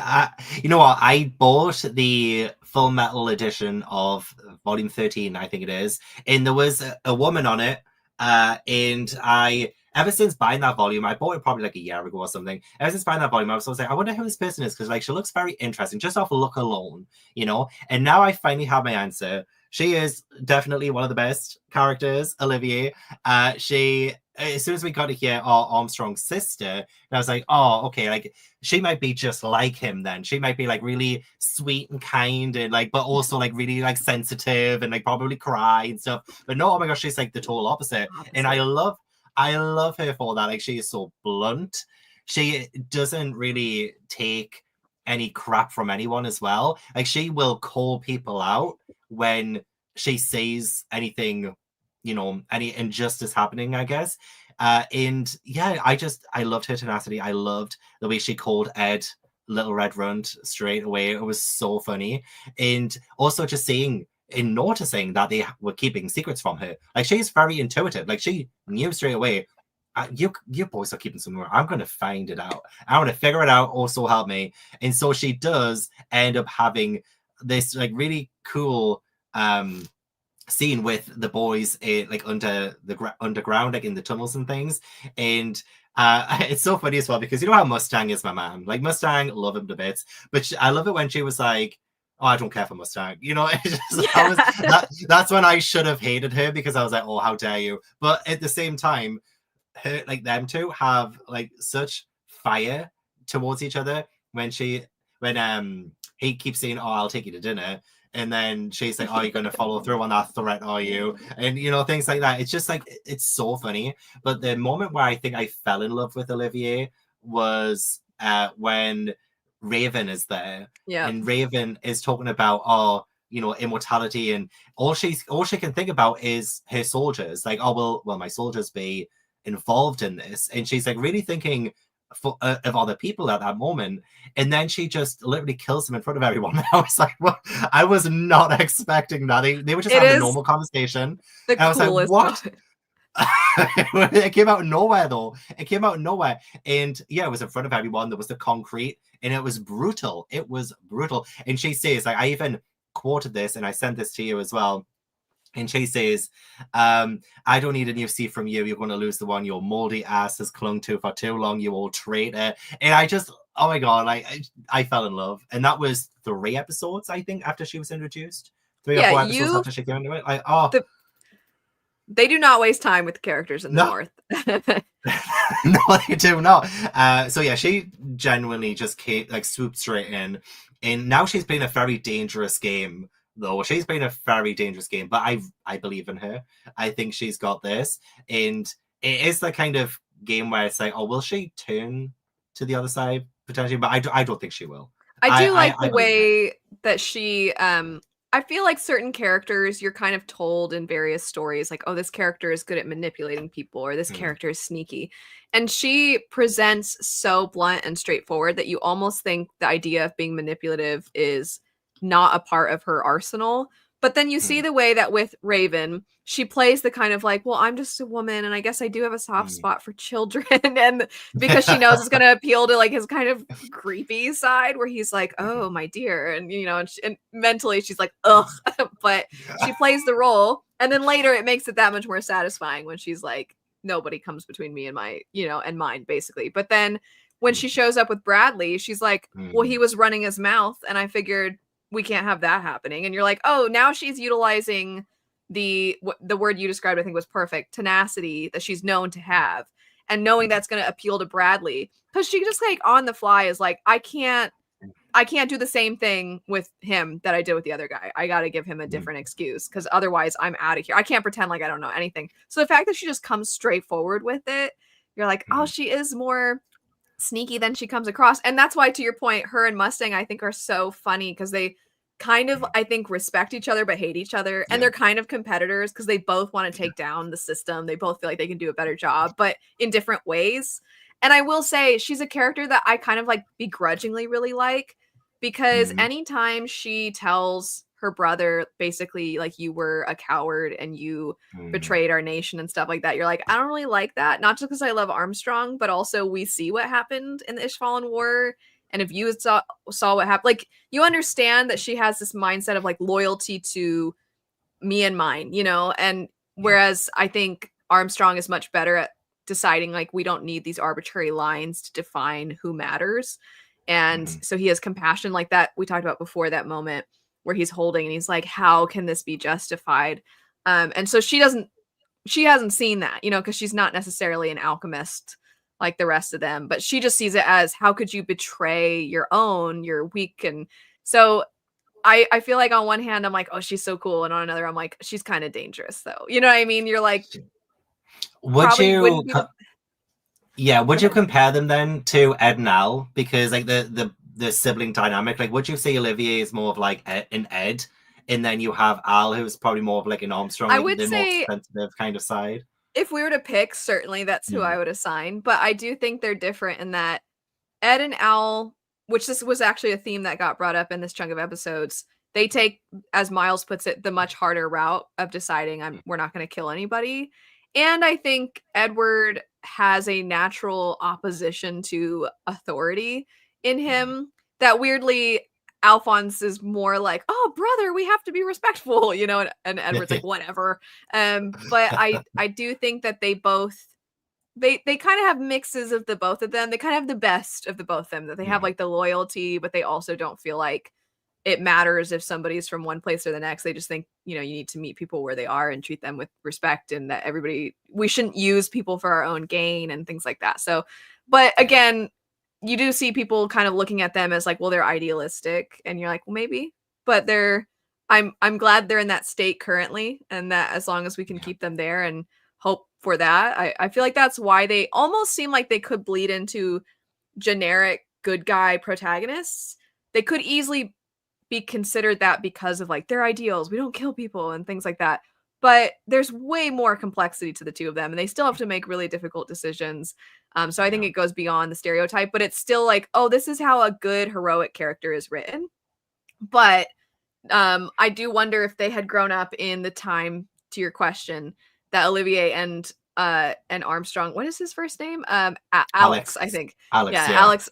you know what? I bought the Full Metal edition of Volume 13, I think it is, and there was a woman on it, and I, ever since buying that volume, I bought it probably like a year ago or something. Ever since buying that volume, I was always like, I wonder who this person is, because like she looks very interesting, just off look alone, you know. And now I finally have my answer. She is definitely one of the best characters, Olivier. She, as soon as we got to hear Armstrong's sister, and I was like, oh, okay, like she might be just like him then. She might be like really sweet and kind and like, but also like really like sensitive and like probably cry and stuff. But no, oh my gosh, she's like the total opposite. And I love her for that. Like she is so blunt. She doesn't really take any crap from anyone as well. Like she will call people out when she sees anything, you know, any injustice happening, I guess. And yeah, I loved her tenacity. I loved the way she called Ed Little Red Runt straight away. It was so funny. And also just seeing and noticing that they were keeping secrets from her. Like she's very intuitive. Like she knew straight away, you boys are keeping something. I'm going to find it out. I want to figure it out. Also help me. And so she does end up having this like really cool scene with the boys like under the underground, like in the tunnels and things. And it's so funny as well, because you know how Mustang is my man. Like Mustang, love him to bits. But I love it when she was like, oh, I don't care for Mustang. You know, it's just, Yeah. that's when I should have hated her, because I was like, oh, how dare you? But at the same time, her, like, them two have like such fire towards each other. When he keeps saying, oh, I'll take you to dinner, and then she's like, oh, you're gonna follow through on that threat, are you? And you know, things like that. It's just like, it's so funny. But the moment where I think I fell in love with Olivier was when Raven is there, Yeah. and Raven is talking about, oh, you know, immortality, and all she can think about is her soldiers. Like, oh, will my soldiers be involved in this? And she's like really thinking of other people at that moment, and then she just literally kills them in front of everyone. I was like, what? I was not expecting that. They were just It having a is normal conversation, the and I was like, coolest what? moment. It came out of nowhere, though. It came out of nowhere. And yeah, it was in front of everyone. There was the concrete, and it was brutal. It was brutal. And she says, like, I even quoted this, and I sent this to you as well. And she says, I don't need a new seat from you. You're going to lose the one your moldy ass has clung to for too long, you old traitor. And I just, oh my God, like, I fell in love. And that was 3 episodes, I think, after she was introduced. 3 or Yeah, 4 episodes after she came into it. Like, oh. They do not waste time with characters in the No. North. No, they do not. So yeah, she genuinely just came, like, swooped straight in. And now she's playing a very dangerous game, though. She's playing a very dangerous game, but I believe in her. I think she's got this. And it is the kind of game where it's like, oh, will she turn to the other side potentially? But I don't think she will. I do like I the believe in her. way that she I feel like certain characters you're kind of told in various stories, like, oh, this character is good at manipulating people, or this character is sneaky. And she presents so blunt and straightforward that you almost think the idea of being manipulative is not a part of her arsenal. But then you see the way that with Raven, she plays the kind of like, well, I'm just a woman, and I guess I do have a soft spot for children. And because she knows it's going to appeal to like his kind of creepy side where he's like, oh, my dear. And, you know, and mentally she's like, ugh. But she plays the role. And then later it makes it that much more satisfying when she's like, nobody comes between me and my, you know, and mine, basically. But then when she shows up with Bradley, she's like, well, he was running his mouth, and I figured we can't have that happening. And you're like, oh, now she's utilizing the word you described, I think was perfect, tenacity that she's known to have, and knowing that's going to appeal to Bradley, because she just like on the fly is like, I can't do the same thing with him that I did with the other guy. I got to give him a different excuse, because otherwise I'm out of here. I can't pretend like I don't know anything. So the fact that she just comes straight forward with it, you're like, oh, she is more sneaky than she comes across. And that's why, to your point, her and Mustang, I think, are so funny, because they kind of, I think, respect each other but hate each other. And they're kind of competitors because they both want to take down the system. They both feel like they can do a better job, but in different ways. And I will say she's a character that I kind of like begrudgingly really like, because anytime she tells her brother, basically, like, you were a coward and you betrayed our nation and stuff like that, you're like, I don't really like that. Not just because I love Armstrong, but also we see what happened in the Ishvalan War. And if you saw what happened, like, you understand that she has this mindset of like loyalty to me and mine, you know? And whereas I think Armstrong is much better at deciding, like, we don't need these arbitrary lines to define who matters. And so he has compassion like that. We talked about before, that moment where he's holding and he's like, how can this be justified? And so she hasn't seen that, you know, because she's not necessarily an alchemist like the rest of them, but she just sees it as, how could you betray your own, you're weak. And so I feel like on one hand I'm like, oh, she's so cool, and on another I'm like, she's kind of dangerous though, you know what I mean? You're like, would you wouldn't be would you compare them then to Ed and Al? Because like the sibling dynamic, like, would you say Olivier is more of like an Ed, and then you have Al, who's probably more of like an Armstrong, I like would the more say, sensitive kind of side? if we were to pick, certainly that's who I would assign. But I do think they're different in that Ed and Al, which this was actually a theme that got brought up in this chunk of episodes, they take, as Miles puts it, the much harder route of deciding we're not going to kill anybody. And I think Edward has a natural opposition to authority in him that weirdly Alphonse is more like, oh, brother, we have to be respectful, you know, and Edward's like, whatever. But I do think that they both, they kind of have mixes of the both of them. They kind of have the best of the both of them, that they have like the loyalty, but they also don't feel like it matters if somebody's from one place or the next. They just think, you know, you need to meet people where they are and treat them with respect, and that we shouldn't use people for our own gain and things like that. So, but again, you do see people kind of looking at them as like, well, they're idealistic, and you're like, well, maybe, but I'm glad they're in that state currently, and that as long as we can keep them there and hope for that, I feel like that's why they almost seem like they could bleed into generic good guy protagonists. They could easily be considered that because of like their ideals. We don't kill people and things like that. But there's way more complexity to the two of them, and they still have to make really difficult decisions. So I think it goes beyond the stereotype, but it's still like, oh, this is how a good heroic character is written. But I do wonder if they had grown up in the time, to your question, that Olivier and Armstrong, what is his first name? Alex, I think. Alex, yeah, yeah. Alex.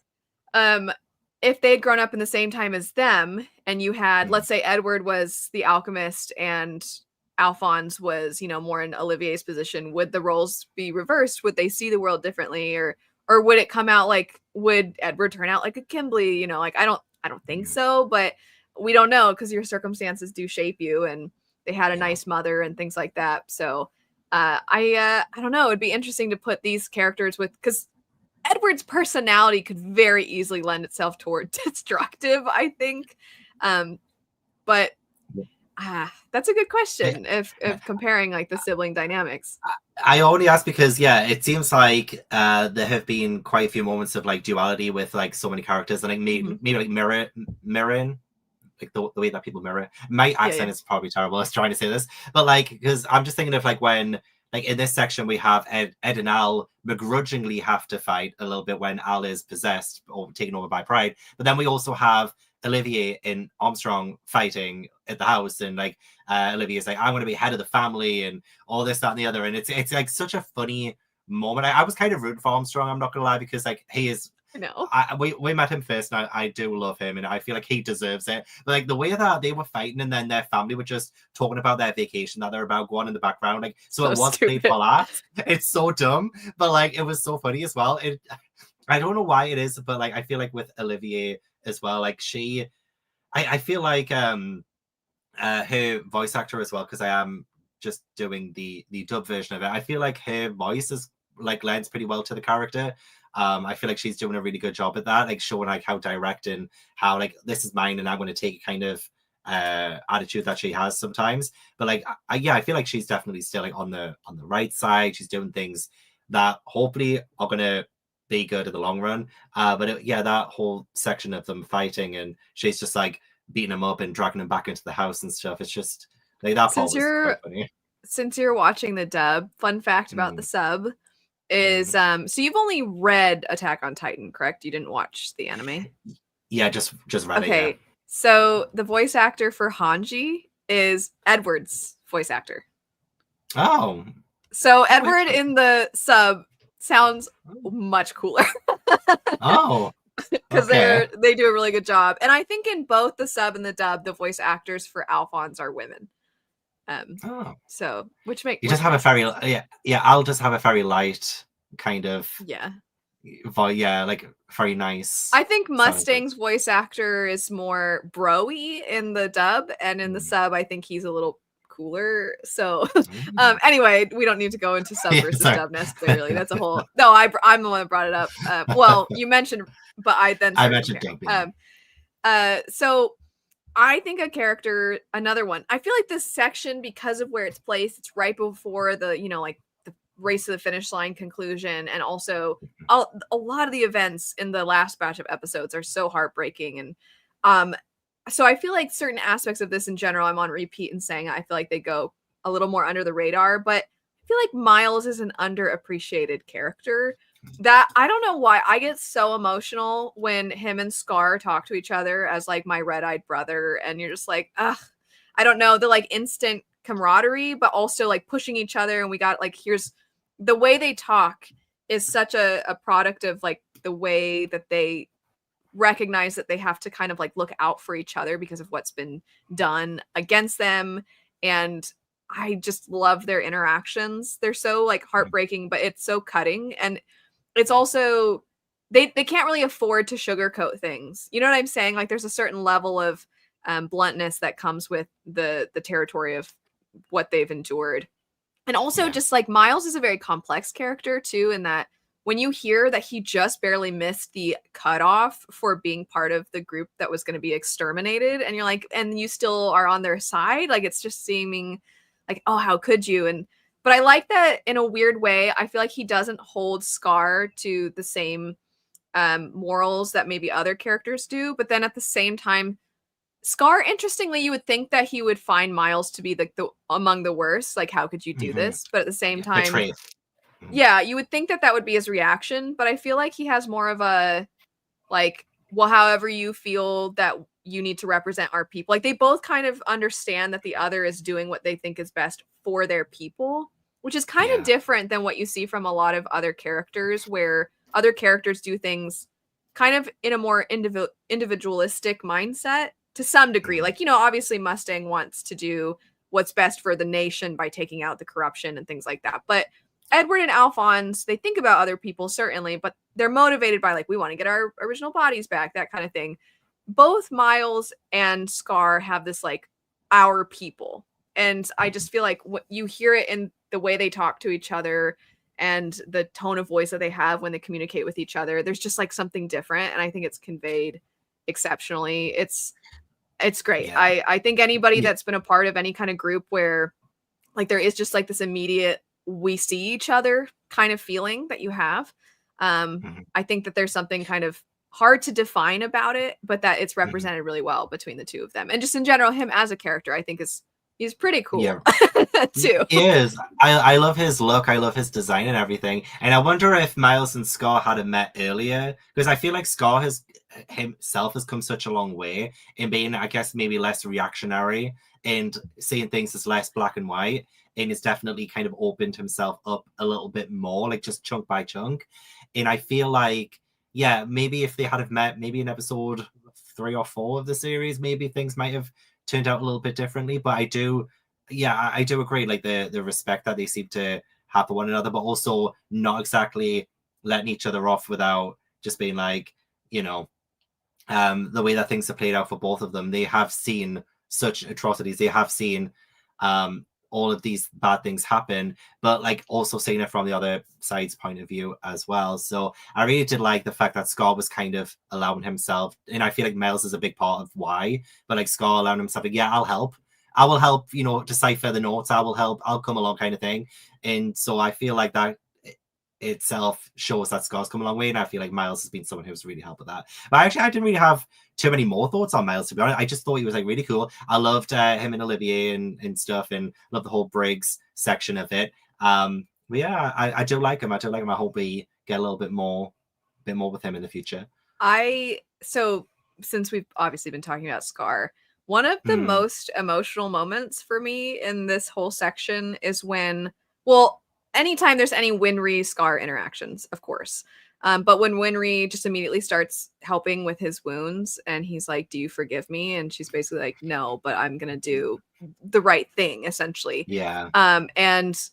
If they had grown up in the same time as them, and you had, let's say Edward was the alchemist and Alphonse was, you know, more in Olivier's position, would the roles be reversed? Would they see the world differently, or would it come out like, would Edward turn out like a Kimberly? You know, like I don't think so, but we don't know, because your circumstances do shape you, and they had a nice mother and things like that. So I don't know. It'd be interesting to put these characters with, because Edward's personality could very easily lend itself toward destructive, I think. But that's a good question if comparing like the sibling dynamics. I only ask because it seems like there have been quite a few moments of like duality with like so many characters, and like maybe like mirroring, like the way that people mirror. My accent is probably terrible. I was trying to say this, but like, because I'm just thinking of like when, like in this section, we have Ed and Al begrudgingly have to fight a little bit when Al is possessed or taken over by pride. But then we also have Olivier and Armstrong fighting at the house, and like Olivier's like, I'm going to be head of the family and all this, that, and the other. And it's like such a funny moment. I was kind of rooting for Armstrong, I'm not going to lie, because like he is. No. We met him first, and I do love him, and I feel like he deserves it. But like the way that they were fighting, and then their family were just talking about their vacation that they're about going in the background, like so it was played for laughs. It's so dumb, but like it was so funny as well. I don't know why it is, but like I feel like with Olivier as well, like I feel like her voice actor as well, because I am just doing the dub version of it. I feel like her voice is like lends pretty well to the character. I feel like she's doing a really good job at that, like showing like how direct and how like this is mine and I'm going to take kind of attitude that she has sometimes. But like I feel like she's definitely still like on the right side. She's doing things that hopefully are going to be good in the long run. But that whole section of them fighting, and she's just like beating him up and dragging him back into the house and stuff. It's just like that part was quite funny. Since you're watching the dub, fun fact about the sub is so you've only read Attack on Titan, correct? You didn't watch the anime? Yeah, just read it. Okay. So the voice actor for Hanji is Edward's voice actor. Oh. So Edward in the sub sounds much cooler. Oh. Because they do a really good job. And I think in both the sub and the dub, the voice actors for Alphonse are women. So which makes you just have a very I'll just have a very light kind of like very nice. I think Mustang's voice actor is more bro-y in the dub, and in the sub I think he's a little cooler. So anyway, we don't need to go into sub versus dubness. Clearly that's a whole I'm the one that brought it up. Well, you mentioned, but I mentioned dubbing. So I think a character, another one, I feel like this section, because of where it's placed, it's right before the, you know, like the race to the finish line conclusion. And also a lot of the events in the last batch of episodes are so heartbreaking. And so I feel like certain aspects of this in general, I'm on repeat and saying, I feel like they go a little more under the radar, but I feel like Miles is an underappreciated character. That I don't know why I get so emotional when him and Scar talk to each other as like my red-eyed brother, and you're just like, ugh, I don't know, the like instant camaraderie, but also like pushing each other. And we got like, here's the way they talk is such a product of like the way that they recognize that they have to kind of like look out for each other because of what's been done against them. And I just love their interactions. They're so like heartbreaking, but it's so cutting. And it's also they can't really afford to sugarcoat things. You know what I'm saying? Like there's a certain level of bluntness that comes with the territory of what they've endured. And also Yeah. just like Miles is a very complex character too, in that when you hear that he just barely missed the cutoff for being part of the group that was going to be exterminated, and you're like, and you still are on their side, like it's just seeming like, oh, how could you? And but I like that in a weird way. I feel like he doesn't hold Scar to the same morals that maybe other characters do, but then at the same time, Scar, interestingly, you would think that he would find Miles to be the among the worst. Like, how could you do Hmm. this? But at the same Yeah. time, Betrayed. Mhm. yeah, you would think that that would be his reaction. But I feel like he has more of a like, well, however you feel that you need to represent our people. Like, they both kind of understand that the other is doing what they think is best for their people, which is kind of Yeah. different than what you see from a lot of other characters, where other characters do things kind of in a more individualistic mindset to some degree. Mhm. Like, obviously Mustang wants to do what's best for the nation by taking out the corruption and things like that. But Edward and Alphonse, they think about other people, certainly, but they're motivated by, like, we want to get our original bodies back, that kind of thing. Both Miles and Scar have this, like, our people. And I just feel like you hear it in the way they talk to each other and the tone of voice that they have when they communicate with each other. There's just like something different, and I think it's conveyed exceptionally. It's great. Yeah. I think anybody Yeah. that's been a part of any kind of group where like there is just like this immediate we see each other kind of feeling that you have. Mhm. I think that there's something kind of hard to define about it, but that it's Mhm. represented really well between the two of them. And just in general, him as a character, I think he's pretty Yeah. cool too. He is. I love his look. I love his design and everything. And I wonder if Miles and Scar had met earlier, because I feel like Scar has himself has come such a long way in being, I guess, maybe less reactionary and seeing things as less black and white. And has definitely kind of opened himself up a little bit more, like just chunk by chunk. And I feel like, yeah, maybe if they had have met, maybe in episode 3 or 4 of the series, maybe things might have turned out a little bit differently. But I do, yeah, I do agree. Like the respect that they seem to have for one another, but also not exactly letting each other off without just being like, you know, the way that things have played out for both of them. They have seen such atrocities. They have seen all of these bad things happen, but like also seeing it from the other side's point of view as well. So I really did like the fact that Scar was kind of allowing himself, and I feel like Miles is a big part of why, but like Scar allowing himself, like, yeah, I'll help. I will help, decipher the notes. I will help. I'll come along, kind of thing. And so I feel like that itself shows that Scar's come a long way, and I feel like Miles has been someone who's really helped with that. But actually, I didn't really have too many more thoughts on Miles, to be honest. I just thought he was like really cool. I loved him and Olivier and stuff, and loved the whole Briggs section of it. But yeah, I do like him. I do like him. I hope we get a little bit more with him in the future. So since we've obviously been talking about Scar, one of the most emotional moments for me in this whole section is when, well, anytime there's any Winry Scar interactions, of course. But when Winry just immediately starts helping with his wounds and he's like, "Do you forgive me?" And she's basically like, "No, but I'm going to do the right thing," essentially. Yeah. And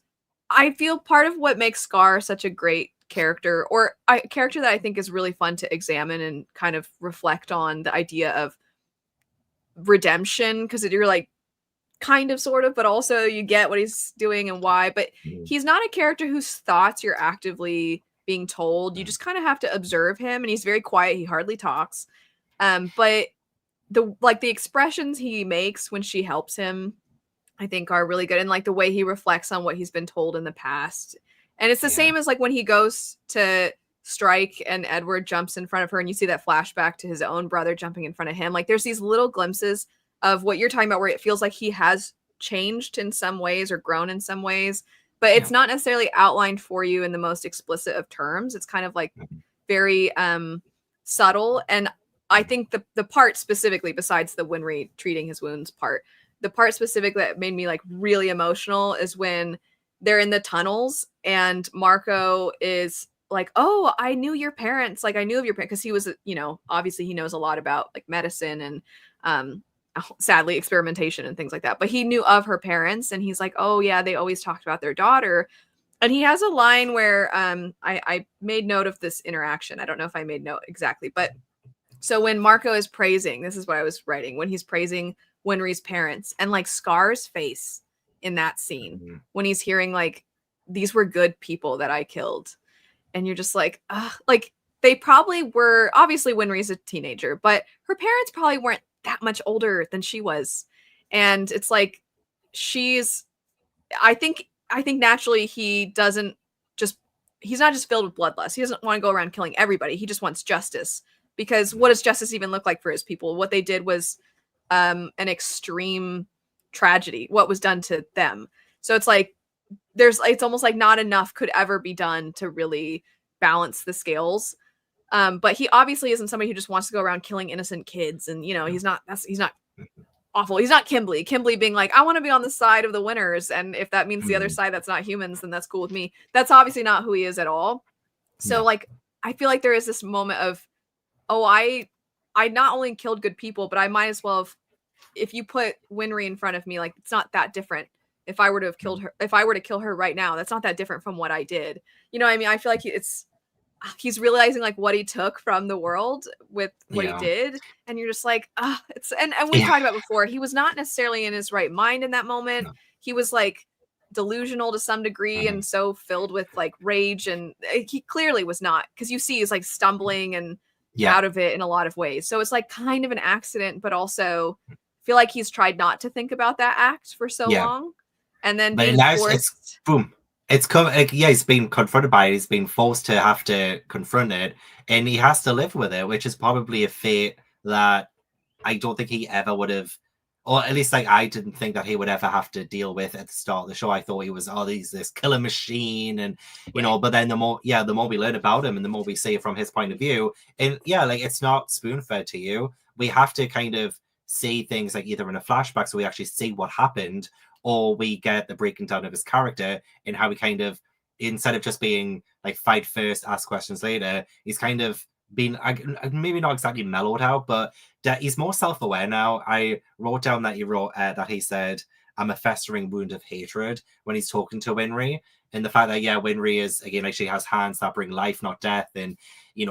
I feel part of what makes Scar such a great character, or a character that I think is really fun to examine and kind of reflect on the idea of redemption, because you're like, kind of, sort of, but also you get what he's doing and why. But he's not a character whose thoughts you're actively being told. You just kind of have to observe him, and he's very quiet. He hardly talks. But the expressions he makes when she helps him, I think, are really good, and like the way he reflects on what he's been told in the past. And it's the same as like when he goes to strike and Edward jumps in front of her, and you see that flashback to his own brother jumping in front of him. Like there's these little glimpses of what you're talking about where it feels like he has changed in some ways or grown in some ways, but it's not necessarily outlined for you in the most explicit of terms. It's kind of like very subtle. And I think the part specifically, besides the Winry treating his wounds part, the part specific that made me like really emotional is when they're in the tunnels and Marco is like, "Oh, I knew your parents. Like I knew of your parents," because he was, obviously he knows a lot about like medicine and sadly experimentation and things like that. But he knew of her parents, and he's like, "Oh yeah, they always talked about their daughter." And he has a line where I made note of this interaction. I don't know if I made note exactly, but So when Marco is praising, this is what I was writing, when he's praising Winry's parents, and like Scar's face in that scene, when he's hearing like, these were good people that I killed. And you're just like, ugh, like they probably were, obviously Winry's a teenager, but her parents probably weren't that much older than she was. And it's like, I think naturally he's not just filled with bloodlust. He doesn't want to go around killing everybody. He just wants justice. Because what does justice even look like for his people? What they did was an extreme tragedy, what was done to them. So it's like, it's almost like not enough could ever be done to really balance the scales. But he obviously isn't somebody who just wants to go around killing innocent kids. And, he's not awful. He's not Kimberly. Kimberly being like, I want to be on the side of the winners. And if that means the other side that's not humans, then that's cool with me. That's obviously not who he is at all. So like, I feel like there is this moment of, I not only killed good people, but I might as well have, if you put Winry in front of me, like it's not that different. If I were to have killed her, if I were to kill her right now, that's not that different from what I did. You know what I mean? I feel like he's realizing like what he took from the world with what he did. And you're just like, and we've talked about before, he was not necessarily in his right mind in that moment. He was like delusional to some degree and so filled with like rage, and he clearly was not, because you see he's like stumbling and out of it in a lot of ways. So it's like kind of an accident, but also feel like he's tried not to think about that act for so long, and then being forced. It's boom. It's he's been confronted by it. He's been forced to have to confront it, and he has to live with it, which is probably a fate that I don't think he ever would have, or at least like I didn't think that he would ever have to deal with at the start of the show. I thought he was this killer machine, and but then the more we learn about him and the more we see it from his point of view, and like it's not spoon fed to you. We have to kind of see things like either in a flashback so we actually see what happened, or we get the breaking down of his character and how he kind of, instead of just being like fight first, ask questions later, he's kind of been maybe not exactly mellowed out, but he's more self-aware now. I wrote down that he said, I'm a festering wound of hatred when he's talking to Winry, and the fact that Winry is, again, like she has hands that bring life, not death, and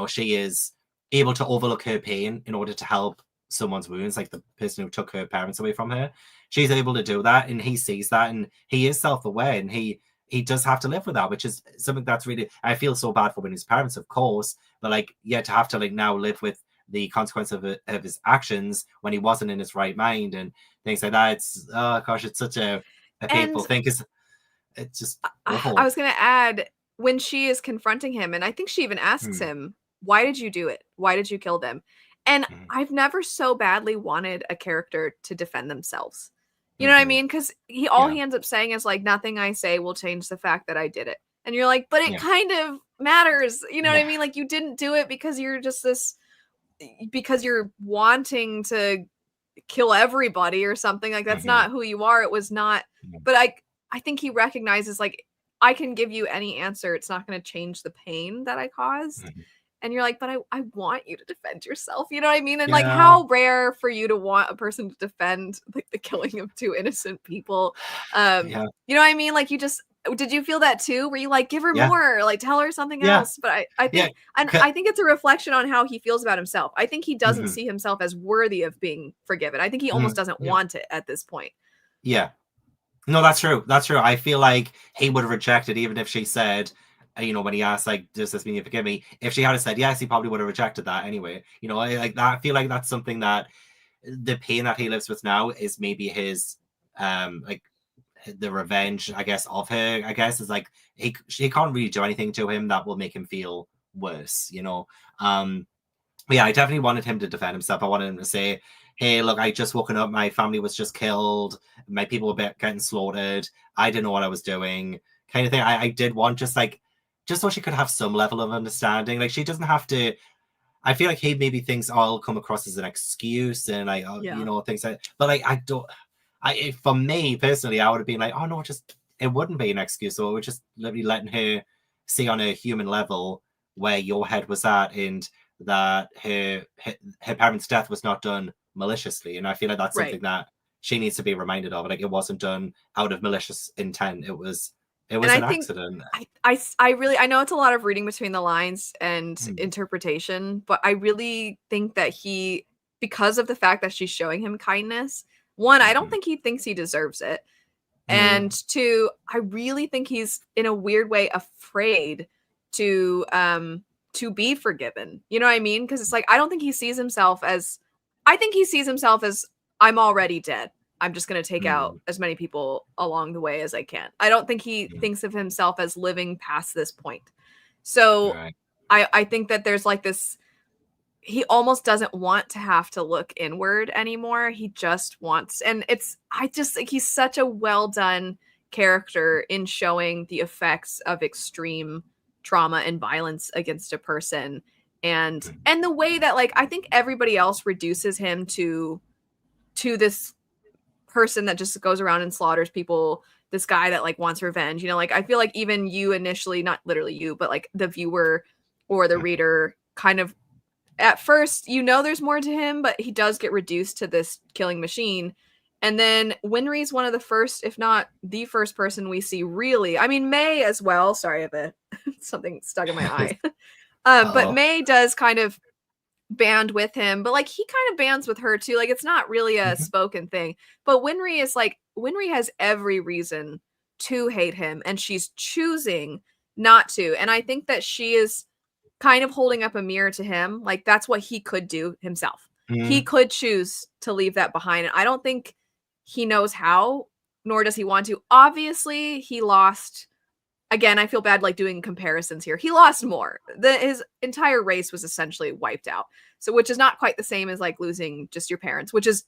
she is able to overlook her pain in order to help someone's wounds, like the person who took her parents away from her. She's able to do that, and he sees that, and he is self-aware, and he does have to live with that, which is something that's really, I feel so bad for Winry's parents, of course, but like to have to like now live with the consequence of his actions when he wasn't in his right mind and things like that. It's it's such a painful thing, because it's just awful. I was gonna add, when she is confronting him, and I think she even asks him, why did you do it? Why did you kill them? And I've never so badly wanted a character to defend themselves. You know what I mean? Because he ends up saying is like, nothing I say will change the fact that I did it. And you're like, but it kind of matters. You know what I mean? Like, you didn't do it because you're just because you're wanting to kill everybody or something. Like, that's not who you are. It was not. But I think he recognizes, like, I can give you any answer. It's not going to change the pain that I caused. And you're like, but I want you to defend yourself. You know what I mean? And like, how rare for you to want a person to defend like the killing of two innocent people. You know what I mean? Like, did you feel that too? Were you like, give her more, like tell her something else? But I think, and I think it's a reflection on how he feels about himself. I think he doesn't see himself as worthy of being forgiven. I think he almost doesn't want it at this point. Yeah. No, that's true. That's true. I feel like he would have rejected, even if she said, when he asked, like, does this mean you forgive me? If she had said yes, he probably would have rejected that anyway. Like that. I feel like that's something that the pain that he lives with now is maybe his, like the revenge, I guess, of her. I guess is like she can't really do anything to him that will make him feel worse. But yeah, I definitely wanted him to defend himself. I wanted him to say, hey, look, I just woken up. My family was just killed. My people were getting slaughtered. I didn't know what I was doing, kind of thing. I did want just so she could have some level of understanding. Like, she doesn't have to. I feel like he maybe thinks I'll come across as an excuse and like, things like. But like, I don't. For me personally, I would have been like, oh no, it wouldn't be an excuse. So it would just literally letting her see on a human level where your head was at, and that her parents' death was not done maliciously. And I feel like that's something that she needs to be reminded of. Like, it wasn't done out of malicious intent. It was It was And I an think accident. I really I know it's a lot of reading between the lines and Mm. interpretation, but I really think that he, because of the fact that she's showing him kindness, one, I don't Mhm. think he thinks he deserves it. And Mm. two, I really think he's in a weird way afraid to be forgiven. You know what I mean? Because it's like I don't think he sees himself as I think he sees himself as I'm already dead. I'm just going to take out Mm. as many people along the way as I can. I don't think he Mm. thinks of himself as living past this point. So Right. I think that there's like this he almost doesn't want to have to look inward anymore. He just wants, and it's, I just think he's such a well done character in showing the effects of extreme trauma and violence against a person. Mm. And the way that like I think everybody else reduces him to this person that just goes around and slaughters people, this guy that like wants revenge. You know, like I feel like even you initially, not literally you, but like the viewer or the reader kind of at first, you know, there's more to him, but he does get reduced to this killing machine. And then Winry's one of the first, if not the first person we see really. I mean, May as well. Sorry, I have something stuck in my eye. But Oh. May does kind of band with him, but like he kind of bands with her too. Like it's not really a Mhm. spoken thing. But Winry is like Winry has every reason to hate him, and she's choosing not to. And I think that she is kind of holding up a mirror to him. Like that's what he could do himself. He Mm. could choose to leave that behind. And I don't think he knows how, nor does he want to. Obviously, he lost. Again, I feel bad like doing comparisons here. He lost more. His entire race was essentially wiped out. So, which is not quite the same as like losing just your parents, which is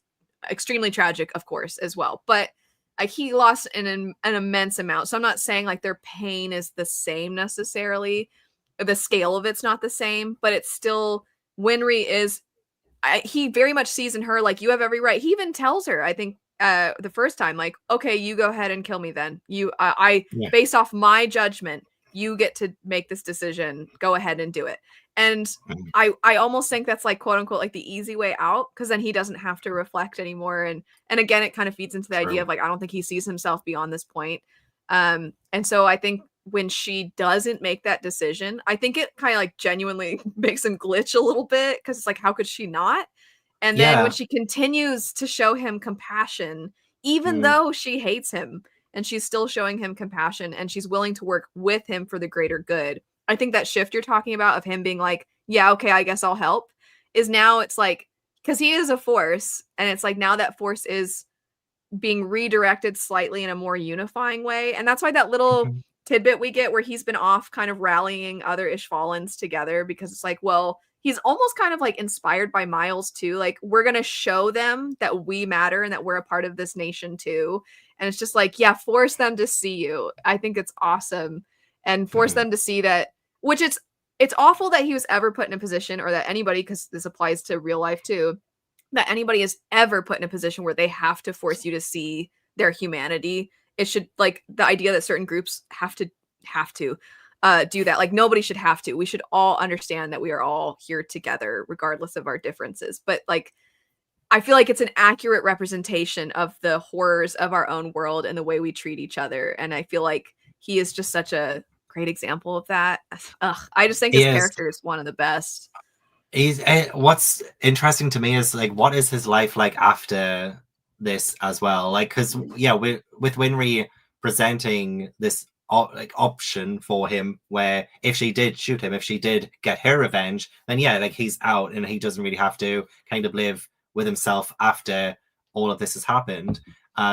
extremely tragic, of course, as well. But like he lost an immense amount. So I'm not saying like their pain is the same necessarily. The scale of it's not the same, but it's still Winry is he very much sees in her like you have every right. He even tells her, I think the first time like, okay, you go ahead and kill me then. You I Yeah. based off my judgment, you get to make this decision. Go ahead and do it. And Mhm. I almost think that's like quote unquote like the easy way out because then he doesn't have to reflect anymore. And again, it kind of feeds into the idea True. of like I don't think he sees himself beyond this point. And so I think when she doesn't make that decision, I think it kind of like genuinely makes him glitch a little bit because it's like, how could she not? And then when Yeah. she continues to show him compassion, even Mm. though she hates him, and she's still showing him compassion and she's willing to work with him for the greater good. I think that shift you're talking about of him being like, yeah, okay, I guess I'll help is now it's like, because he is a force, and it's like now that force is being redirected slightly in a more unifying way. And that's why that little Mhm. tidbit we get where he's been off kind of rallying other Ishvalans together because it's like, well, he's almost kind of like inspired by Miles too. Like, we're going to show them that we matter and that we're a part of this nation too. And it's just like, yeah, force them to see you. I think it's awesome. And force Mhm. them to see that, which it's awful that he was ever put in a position or that anybody, because this applies to real life too, that anybody is ever put in a position where they have to force you to see their humanity. It should like the idea that certain groups have to do that. Like nobody should have to. We should all understand that we are all here together regardless of our differences. But like I feel like it's an accurate representation of the horrors of our own world and the way we treat each other. And I feel like he is just such a great example of that. Ugh, I just think He his is. character is one of the best. What's interesting to me is like what is his life like after this as well? Like, because yeah, with Winry presenting this like option for him, where if she did shoot him, if she did get her revenge, then yeah, like he's out and he doesn't really have to kind of live with himself after all of this has happened.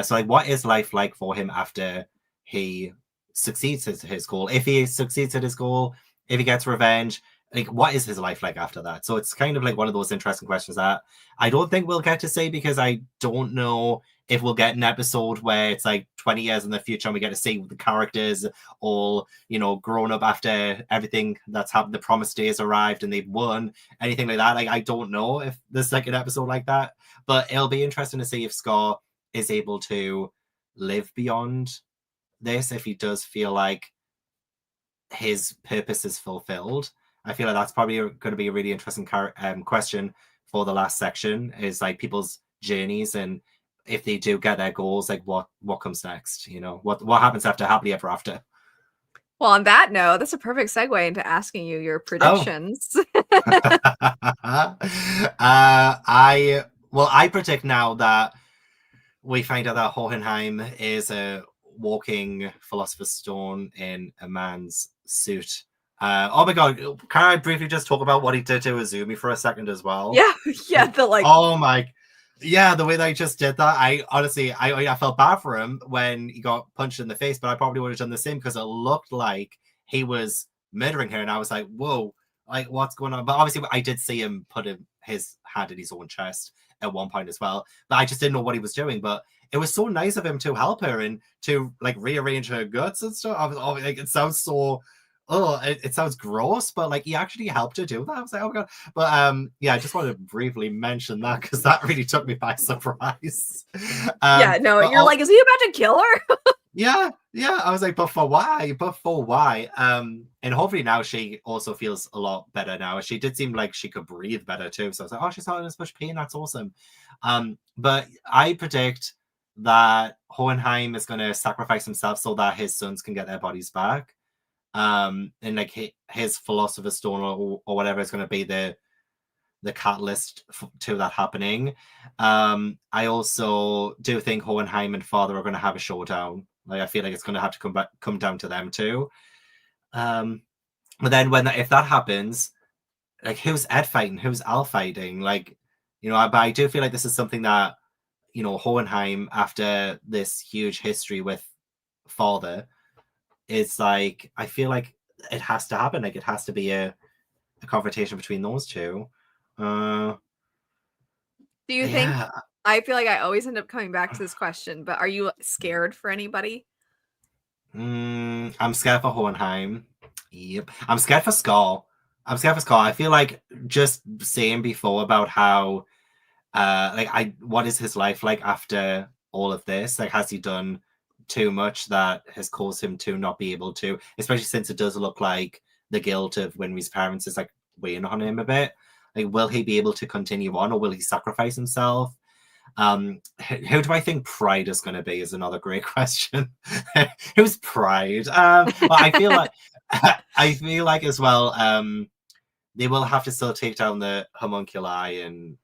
So like, what is life like for him after he succeeds at his goal? If he succeeds at his goal, if he gets revenge, like what is his life like after that? So it's kind of like one of those interesting questions that I don't think we'll get to see because I don't know if we'll get an episode where it's like 20 years in the future and we get to see the characters all, you know, grown up after everything that's happened, the promised day has arrived and they've won, anything like that. Like I don't know if there's like an episode like that, but it'll be interesting to see if Scott is able to live beyond this, if he does feel like his purpose is fulfilled. I feel like that's probably going to be a really interesting question for the last section is like people's journeys and if they do get their goals, like what comes next, you know, what happens after happily ever after. Well, on that note, that's a perfect segue into asking you your Oh. predictions. I predict now that we find out that Hohenheim is a walking philosopher's stone in a man's suit. Oh my god, can I briefly just talk about what he did to Azumi for a second as well? Yeah, yeah, the like. Oh my, yeah, the way that I just did that, I honestly, I felt bad for him when he got punched in the face, but I probably would have done the same because it looked like he was murdering her, and I was like, whoa, like what's going on? But obviously, I did see him put his hand in his own chest at one point as well, but I just didn't know what he was doing. But it was so nice of him to help her and to like rearrange her guts and stuff. I was like, it sounds so. Oh, it sounds gross, but like he actually helped her do that. I was like, oh my god. But yeah, I just wanted to briefly mention that because that really took me by surprise. Yeah, no, you're like, is he about to kill her? Yeah, I was like, but for why? But for why? And hopefully now she also feels a lot better now. She did seem like she could breathe better too. So I was like, oh, she's not in as much pain. That's awesome. But I predict that Hohenheim is going to sacrifice himself so that his sons can get their bodies back. And like his philosopher's stone or whatever is going to be the catalyst to that happening. I also do think Hohenheim and Father are going to have a showdown. Like I feel like it's going to have to come down to them too. But then if that happens, like who's Ed fighting? Who's Al fighting? Like, but I do feel like this is something that Hohenheim, after this huge history with Father, is like I feel like it has to happen. Like it has to be a confrontation between those two. Do you think? Yeah. I feel like I always end up coming back to this question, but are you scared for anybody? I'm scared for Hohenheim. Yep. I'm scared for Skull. I feel like just saying before about how what is his life like after all of this? Like has he done too much that has caused him to not be able to, especially since it does look like the guilt of Winry's parents is like weighing on him a bit. Like will he be able to continue on or will he sacrifice himself? Who do I think Pride is going to be is another great question. Who's Pride? Well, I feel like as well, they will have to still take down the homunculi and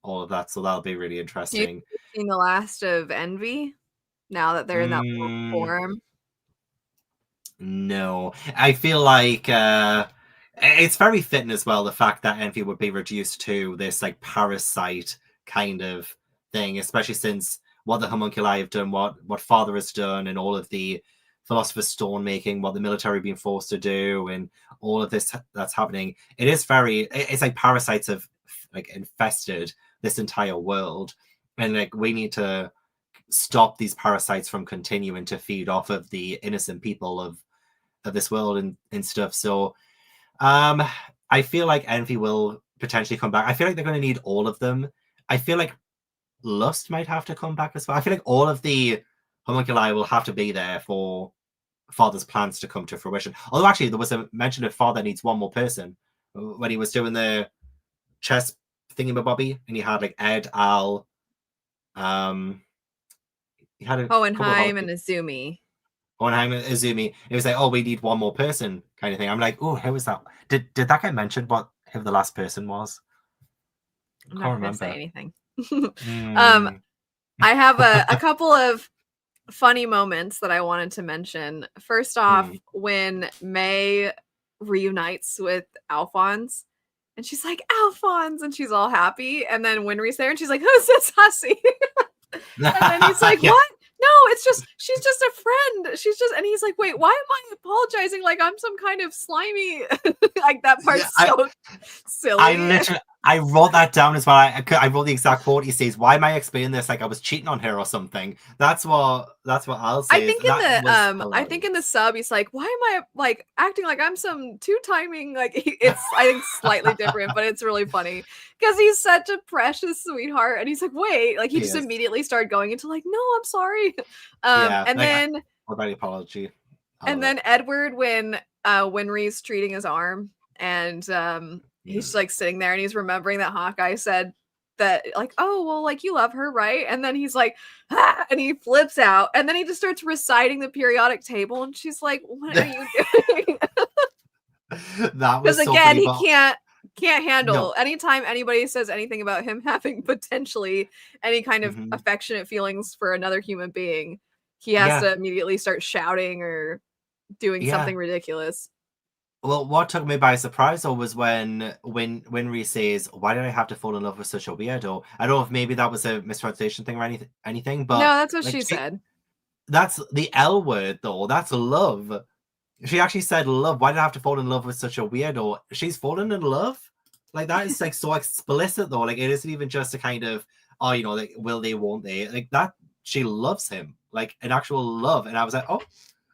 all of that, so that'll be really Do you interesting. think we've seen the last of Envy now that they're in that form? No, I feel like it's very fitting as well, the fact that Envy would be reduced to this like parasite kind of thing, especially since what the homunculi have done, what Father has done, and all of the philosopher's stone making, what the military being forced to do, and all of this that's happening. It's like parasites have like infested this entire world, and like we need to stop these parasites from continuing to feed off of the innocent people of this world and stuff. So I feel like Envy will potentially come back. I feel like they're going to need all of them. I feel like Lust might have to come back as well. I feel like all of the homunculi will have to be there for Father's plans to come to fruition. Although actually there was a mention of Father needs one more person when he was doing the chess thingy-mabobby, and he had like Ed, Al, he had a couple of other Hohenheim and people. Azumi. Hohenheim and Azumi. It was like, oh, we need one more person kind of thing. I'm like, oh, who was that? Did that guy mention who the last person was? I'm I not can't going to say remember. anything. Mm. I have a couple of funny moments that I wanted to mention. First off, when May reunites with Alphonse, and she's like, Alphonse, and she's all happy. And then Winry's there, and she's like, who's this hussy? And then he's like, Yeah. what? No, she's just a friend. She's just, and he's like, wait, why am I apologizing like I'm some kind of slimy? Like that part's so silly. I wrote that down as well. I wrote the exact quote he says. Why am I explaining this like I was cheating on her or something? That's what I'll say. I think in the sub he's like, why am I like acting like I'm some two-timing like it's I think slightly different, but it's really funny because he's such a precious sweetheart and he's like, wait, like he just immediately started going into like, no, I'm sorry. And like, then what about the apology? And then Edward when Winry's treating his arm and he's just like sitting there and he's remembering that Hawkeye said that like, oh well, like you love her, right? And then he's like, ah, and he flips out, and then he just starts reciting the periodic table, and she's like, what are you doing? That Because was so again, funny, he but can't handle no. anytime anybody says anything about him having potentially any kind of Mhm. affectionate feelings for another human being. He has Yeah, to immediately start shouting or doing yeah. something ridiculous. Well, what took me by surprise though was when Winry says, "Why did I have to fall in love with such a weirdo?" I don't know if maybe that was a mistranslation thing or anything, No, but that's what like she said. that's the L word though. That's love. She actually said love. Why did I have to fall in love with such a weirdo? She's fallen in love. Like that is like so explicit though. Like it isn't even just a kind of, oh, like will they, won't they? Like that she loves him. Like an actual love. And I was like, oh,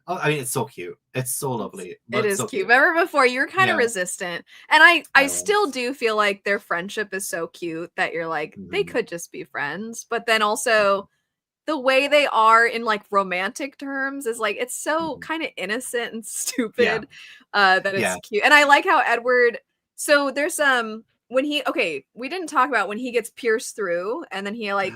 I mean it's so cute. It's so lovely, It but is so cute. cute. Remember before you were kind of Yeah. resistant. And I I still was. do feel like their friendship is so cute that you're like, they Mhm. could just be friends. But then also the way they are in like romantic terms is like it's so Mhm. kind of innocent and Yeah. stupid that Yeah. it's cute. And I like how Edward so there's when he okay, we didn't talk about when he gets pierced through and then he like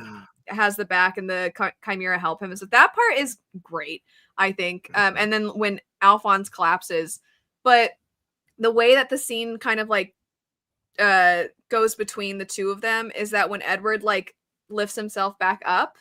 has the back and the chimera help him. And so that part is great, I think. And then when Alphonse collapses, but the way that the scene kind of like goes between the two of them is that when Edward like lifts himself back up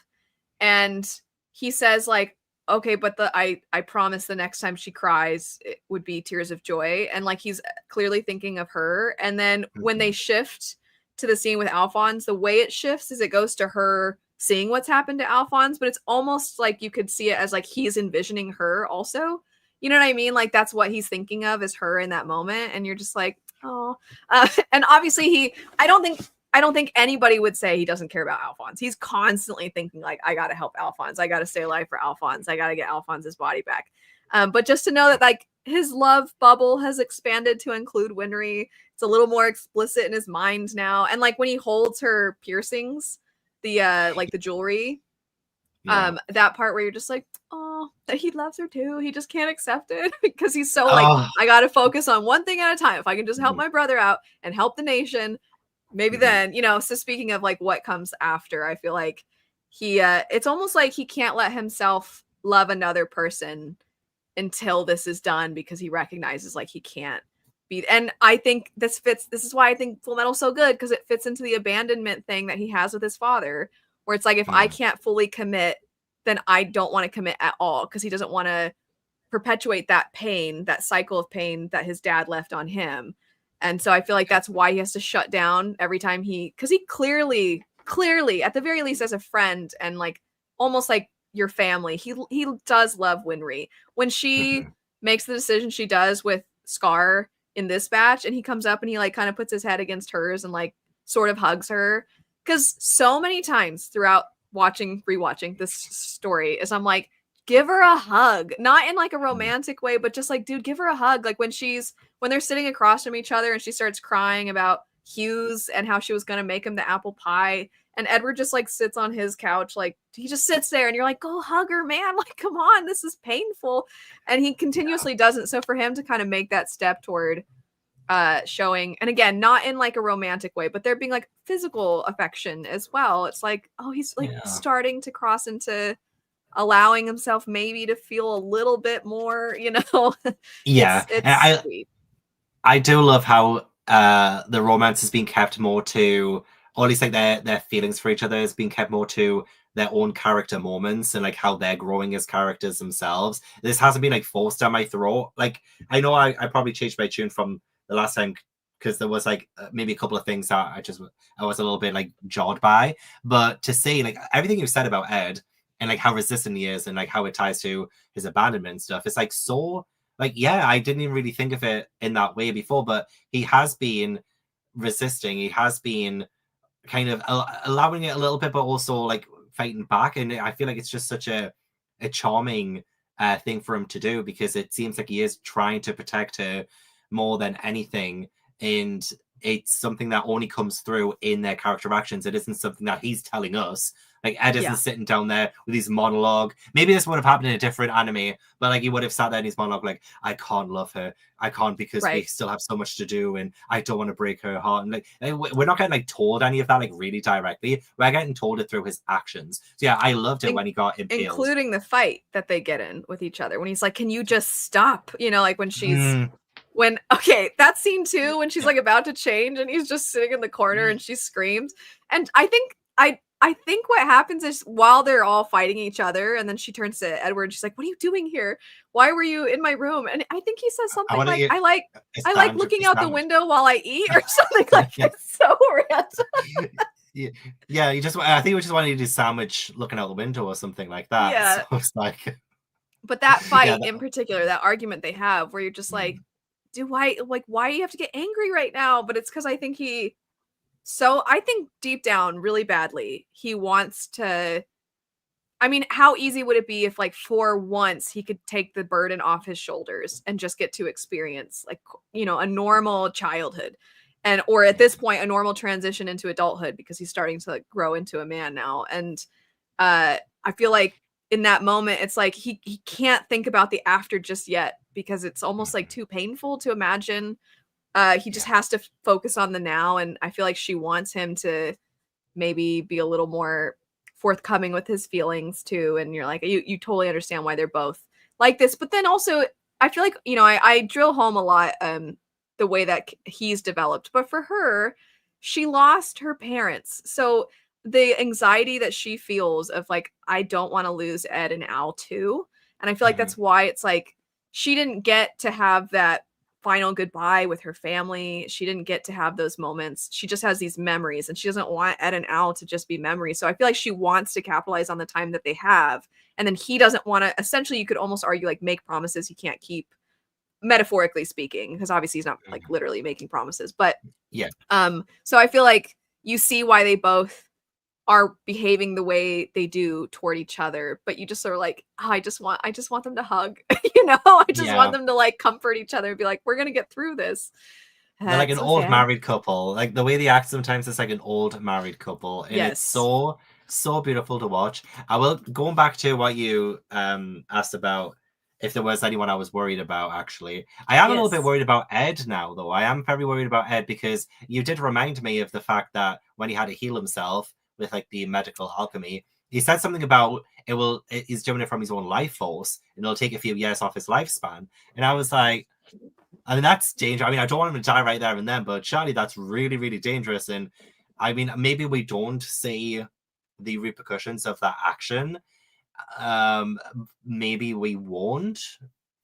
and he says like okay but I promise the next time she cries it would be tears of joy and like he's clearly thinking of her and then when they Mhm. shift to the scene with Alphonse the way it shifts is it goes to her seeing what's happened to Alphonse but it's almost like you could see it as like he's envisioning her also you know what I mean like that's what he's thinking of is her in that moment and you're just like oh and obviously I don't think anybody would say he doesn't care about Alphonse. He's constantly thinking like, I gotta help Alphonse. I gotta stay alive for Alphonse. I gotta get Alphonse's body back. But just to know that like his love bubble has expanded to include Winry. It's a little more explicit in his mind now. And like when he holds her piercings, the like the jewelry, Yeah. that part where you're just like, oh, that he loves her too. He just can't accept it because he's so like, Oh. I gotta focus on one thing at a time. If I can just help Mhm. my brother out and help the nation, maybe Mhm. then so speaking of like what comes after I feel like he it's almost like he can't let himself love another person until this is done because he recognizes like he can't be and I think this is why I think Full Metal's so good because it fits into the abandonment thing that he has with his father where it's like if I Yeah. can't fully commit then I don't want to commit at all because he doesn't want to perpetuate that pain, that cycle of pain that his dad left on him. And so I feel like that's why he has to shut down every time because he clearly, at the very least, as a friend and like almost like your family, he does love Winry. When she Mhm. makes the decision she does with Scar in this batch, and he comes up and he like kind of puts his head against hers and like sort of hugs her. Because so many times throughout rewatching this story, is I'm like, give her a hug. Not in like a Mhm. romantic way, but just like, dude, give her a hug. Like when they're sitting across from each other and she starts crying about Hughes and how she was gonna make him the apple pie. And Edward just like sits on his couch, like he just sits there and you're like, go hug her, man. Like, come on, this is painful. And he Yeah. continuously doesn't. So for him to kind of make that step toward showing and again not in like a romantic way but there being like physical affection as well it's like oh he's like Yeah. starting to cross into allowing himself maybe to feel a little bit more, Yeah. And it's I sweet. I do love how the romance has been kept more to, or at least like their feelings for each other has been kept more to their own character moments and like how they're growing as characters themselves. This hasn't been like forced down my throat. Like I know I probably changed my tune from the last time because there was like maybe a couple of things that I was a little bit like jarred by. But to see like everything you said about Ed and like how resistant he is and like how it ties to his abandonment stuff, it's like so like, yeah, I didn't even really think of it in that way before, but he has been resisting. He has been kind of allowing it a little bit, but also like fighting back. And I feel like it's just such a charming thing for him to do because it seems like he is trying to protect her more than anything. And it's something that only comes through in their character actions. It isn't something that he's telling us. Like Ed isn't sitting down there with his monologue. Maybe this would have happened in a different anime, but like he would have sat there in his monologue like, I can't love her. I can't because we still have so much to do and I don't want to break her heart. And like we're not getting like told any of that like really directly. We're getting told it through his actions. So yeah, I loved it when he got impaled. Including the fight that they get in with each other. When he's like, can you just stop? You know, like when she's that scene too, when she's like about to change and he's just sitting in the corner and she screams. And I think what happens is while they're all fighting each other, and then she turns to Edward and she's like, what are you doing here? Why were you in my room? And I think he says something like, I like looking out the window while I eat or something like that. It's so random. Yeah, I think we just wanted to do sandwich looking out the window or something like that. Yeah. So it's like, but that fight in particular, that argument they have where you're just like, why do you have to get angry right now? But it's because I think I think deep down really badly, he wants to, I mean, how easy would it be if like for once he could take the burden off his shoulders and just get to experience like, you know, a normal childhood or at this point, a normal transition into adulthood because he's starting to like grow into a man now. And I feel like in that moment, it's like he can't think about the after just yet because it's almost like too painful to imagine. He just has to focus on the now. And I feel like she wants him to maybe be a little more forthcoming with his feelings too. And you're like, you totally understand why they're both like this. But then also, I feel like, you know, I drill home a lot the way that he's developed. But for her, she lost her parents. So the anxiety that she feels of like, I don't want to lose Ed and Al too. And I feel like that's why it's like, she didn't get to have that final goodbye with her family. She didn't get to have those moments. She just has these memories and she doesn't want Ed and Al to just be memories. So I feel like she wants to capitalize on the time that they have. And then he doesn't want to, essentially you could almost argue like make promises he can't keep, metaphorically speaking, because obviously he's not like literally making promises, but so I feel like you see why they both are behaving the way they do toward each other, but you just sort of like, oh, I just want them to hug, you know, I just want them to like comfort each other and be like, we're gonna get through this. They're like an old married couple. Like the way they act sometimes, it's like an old married couple, and it's so beautiful to watch. I will going back to what you asked about if there was anyone I was worried about. Actually, I am a little bit worried about Ed now, though. I am very worried about Ed because you did remind me of the fact that when he had to heal himself with like the medical alchemy, he said something about he's doing it from his own life force and it'll take a few years off his lifespan. And I was like, I mean, that's dangerous. I mean, I don't want him to die right there and then, but surely that's really, really dangerous. And I mean, maybe we don't see the repercussions of that action. Maybe we won't.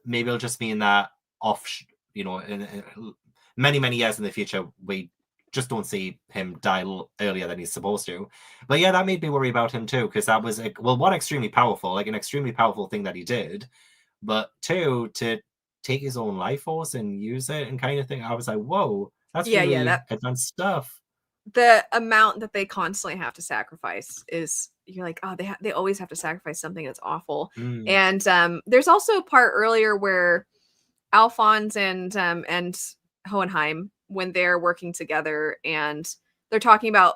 Maybe it'll just mean that in many, many years in the future, we just don't see him die earlier than he's supposed to. But yeah, that made me worry about him too, because that was one, extremely powerful, like an extremely powerful thing that he did, but two, to take his own life force and use it and kind of thing. I was like, whoa, that's really advanced stuff. The amount that they constantly have to sacrifice is, you're like, oh, they always have to sacrifice something that's awful. And there's also a part earlier where Alphonse and Hohenheim, when they're working together and they're talking about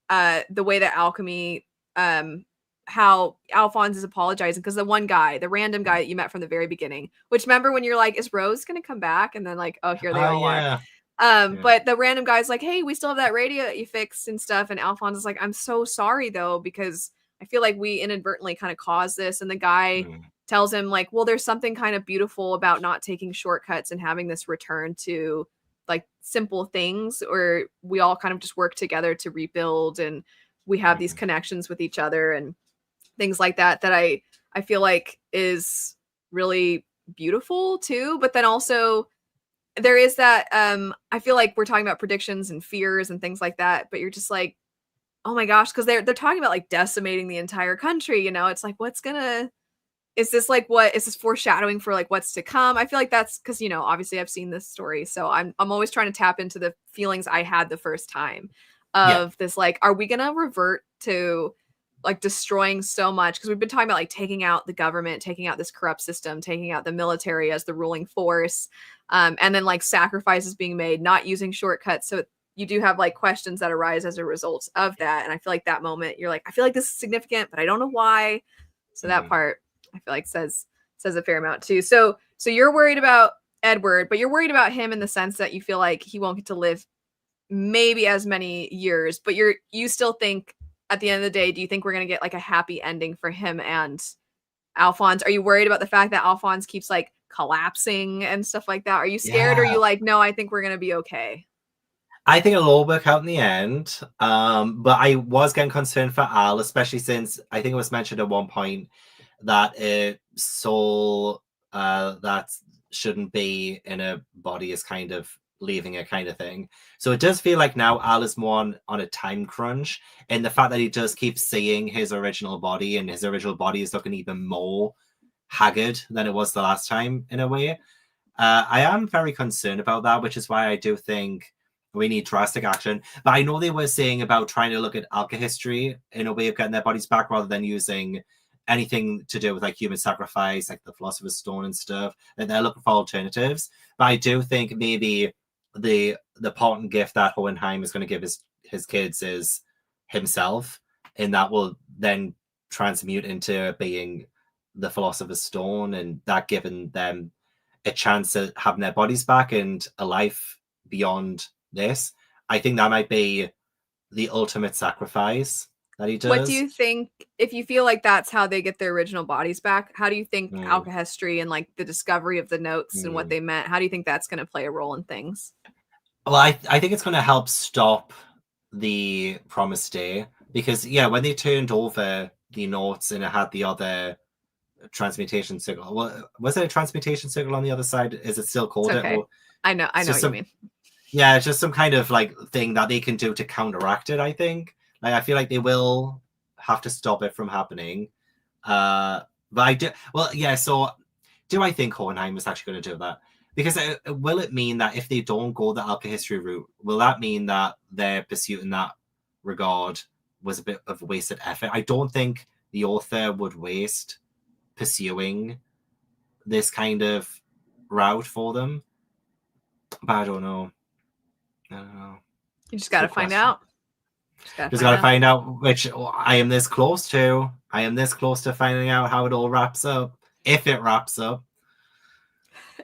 the way that alchemy, how Alphonse is apologizing because the random guy that you met from the very beginning, which remember when you're like, is Rose gonna come back? And then like, oh, here they all are. But the random guy's like, hey, we still have that radio that you fixed and stuff. And Alphonse is like, I'm so sorry though, because I feel like we inadvertently kind of caused this. And the guy tells him like, well, there's something kind of beautiful about not taking shortcuts and having this return to like simple things, or we all kind of just work together to rebuild and we have these connections with each other and things like that I feel like is really beautiful too. But then also there is that I feel like we're talking about predictions and fears and things like that, but you're just like, oh my gosh, because they're talking about like decimating the entire country, you know. It's like, is this foreshadowing for like what's to come? I feel like that's because, you know, obviously I've seen this story, so I'm always trying to tap into the feelings I had the first time of this, like, are we gonna revert to like destroying so much? Because we've been talking about like taking out the government, taking out this corrupt system, taking out the military as the ruling force, and then like sacrifices being made, not using shortcuts. So you do have like questions that arise as a result of that. And I feel like that moment you're like, I feel like this is significant, but I don't know why. So that part I feel like says a fair amount too. So you're worried about Edward, but you're worried about him in the sense that you feel like he won't get to live maybe as many years, but you still think at the end of the day, do you think we're going to get like a happy ending for him and Alphonse? Are you worried about the fact that Alphonse keeps like collapsing and stuff like that? Are you scared or are you like, no, I think we're going to be okay? I think it'll all work out in the end. But I was getting concerned for Al, especially since I think it was mentioned at one point that a soul that shouldn't be in a body is kind of leaving it kind of thing. So it does feel like now Al is more on a time crunch, and the fact that he does keep seeing his original body, and his original body is looking even more haggard than it was the last time in a way. I am very concerned about that, which is why I do think we need drastic action. But I know they were saying about trying to look at alchemy in a way of getting their bodies back rather than using anything to do with like human sacrifice, like the Philosopher's Stone and stuff. And they're looking for alternatives. But I do think maybe the parting gift that Hohenheim is going to give his kids is himself, and that will then transmute into being the Philosopher's Stone, and that giving them a chance at having their bodies back and a life beyond this. I think that might be the ultimate sacrifice that he does. What do you think, if you feel like that's how they get their original bodies back, how do you think alchemy and like the discovery of the notes and what they meant, how do you think that's going to play a role in things? Well, I think it's going to help stop the Promised Day, because when they turned over the notes and it had the other transmutation circle, well, was it a transmutation circle on the other side? Is it still called it? Or I know what you mean. Yeah, it's just some kind of like thing that they can do to counteract it, I think. Like, I feel like they will have to stop it from happening. But I do. Well, yeah. So, do I think Hohenheim is actually going to do that? Because will it mean that if they don't go the alchemy route, will that mean that their pursuit in that regard was a bit of wasted effort? I don't think the author would waste pursuing this kind of route for them. But I don't know. You just got to find out. Just got to find out, which I am this close to. I am this close to finding out how it all wraps up. If it wraps up.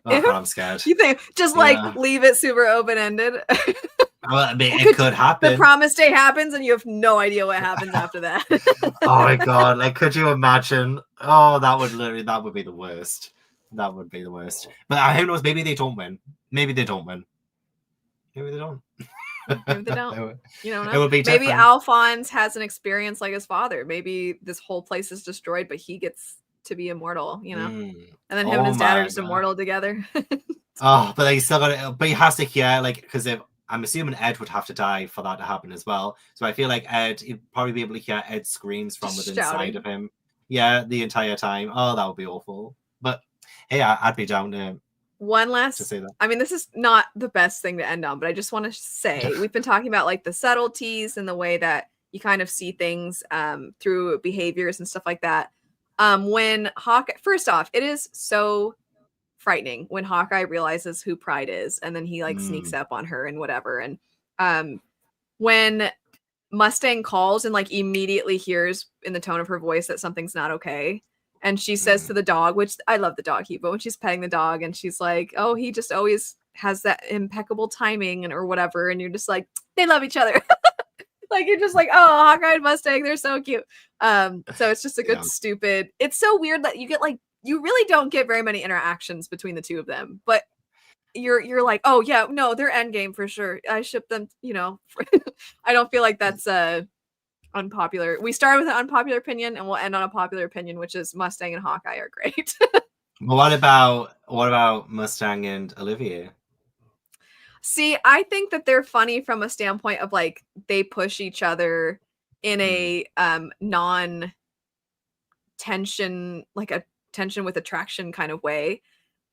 Oh, God, I'm scared. You think just like leave it super open-ended? Well, I mean, it could happen. The Promised Day happens and you have no idea what happens after that. Oh my God. Like, could you imagine? Oh, that would be the worst. That would be the worst. But who knows? Maybe they don't win. Maybe they don't win. Maybe they don't. Maybe they don't. You don't know. It would be maybe different. Alphonse has an experience like his father. Maybe this whole place is destroyed, but he gets to be immortal, you know? And then him and his dad are just immortal together. Oh, but he's still got it. But he has to hear, like, because I'm assuming Ed would have to die for that to happen as well. So I feel like he'd probably be able to hear Ed's screams from within inside of him. Yeah, the entire time. Oh, that would be awful. But hey, I'd be down to one last, I mean, this is not the best thing to end on, but I just want to say, we've been talking about like the subtleties and the way that you kind of see things through behaviors and stuff like that. When Hawkeye, first off, it is so frightening when Hawkeye realizes who Pride is, and then he like sneaks up on her and whatever. And when Mustang calls and like immediately hears in the tone of her voice that something's not okay. And she says to the dog, which I love the dog, but when she's petting the dog and she's like, oh, he just always has that impeccable timing and or whatever. And you're just like, they love each other. Like, you're just like, oh, Hawkeye and Mustang, they're so cute. So it's just a good, stupid. It's so weird that you get like, you really don't get very many interactions between the two of them, but you're like, oh yeah, no, they're endgame for sure. I ship them, you know. I don't feel like that's unpopular. We started with an unpopular opinion and we'll end on a popular opinion, which is Mustang and Hawkeye are great. Well, what about Mustang and Olivier? See, I think that they're funny from a standpoint of like they push each other in a non-tension, like a tension with attraction kind of way.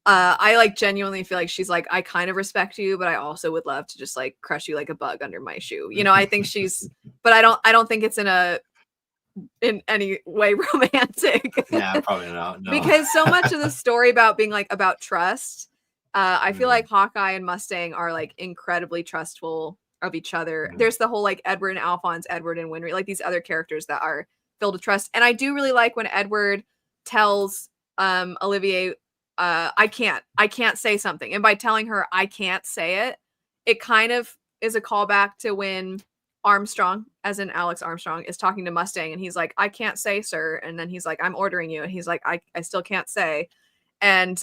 I like genuinely feel like she's like, I kind of respect you, but I also would love to just like crush you like a bug under my shoe. You know, I think she's, but I don't think it's in any way romantic. Yeah, probably not. No. Because so much of the story being about trust, I feel like Hawkeye and Mustang are like incredibly trustful of each other. Mhm. There's the whole like Edward and Alphonse, Edward and Winry, like these other characters that are filled with trust. And I do really like when Edward tells Olivier, I can't say something. And by telling her I can't say it, it kind of is a callback to when Armstrong, as in Alex Armstrong, is talking to Mustang and he's like, I can't say, sir. And then he's like, I'm ordering you. And he's like, I still can't say. And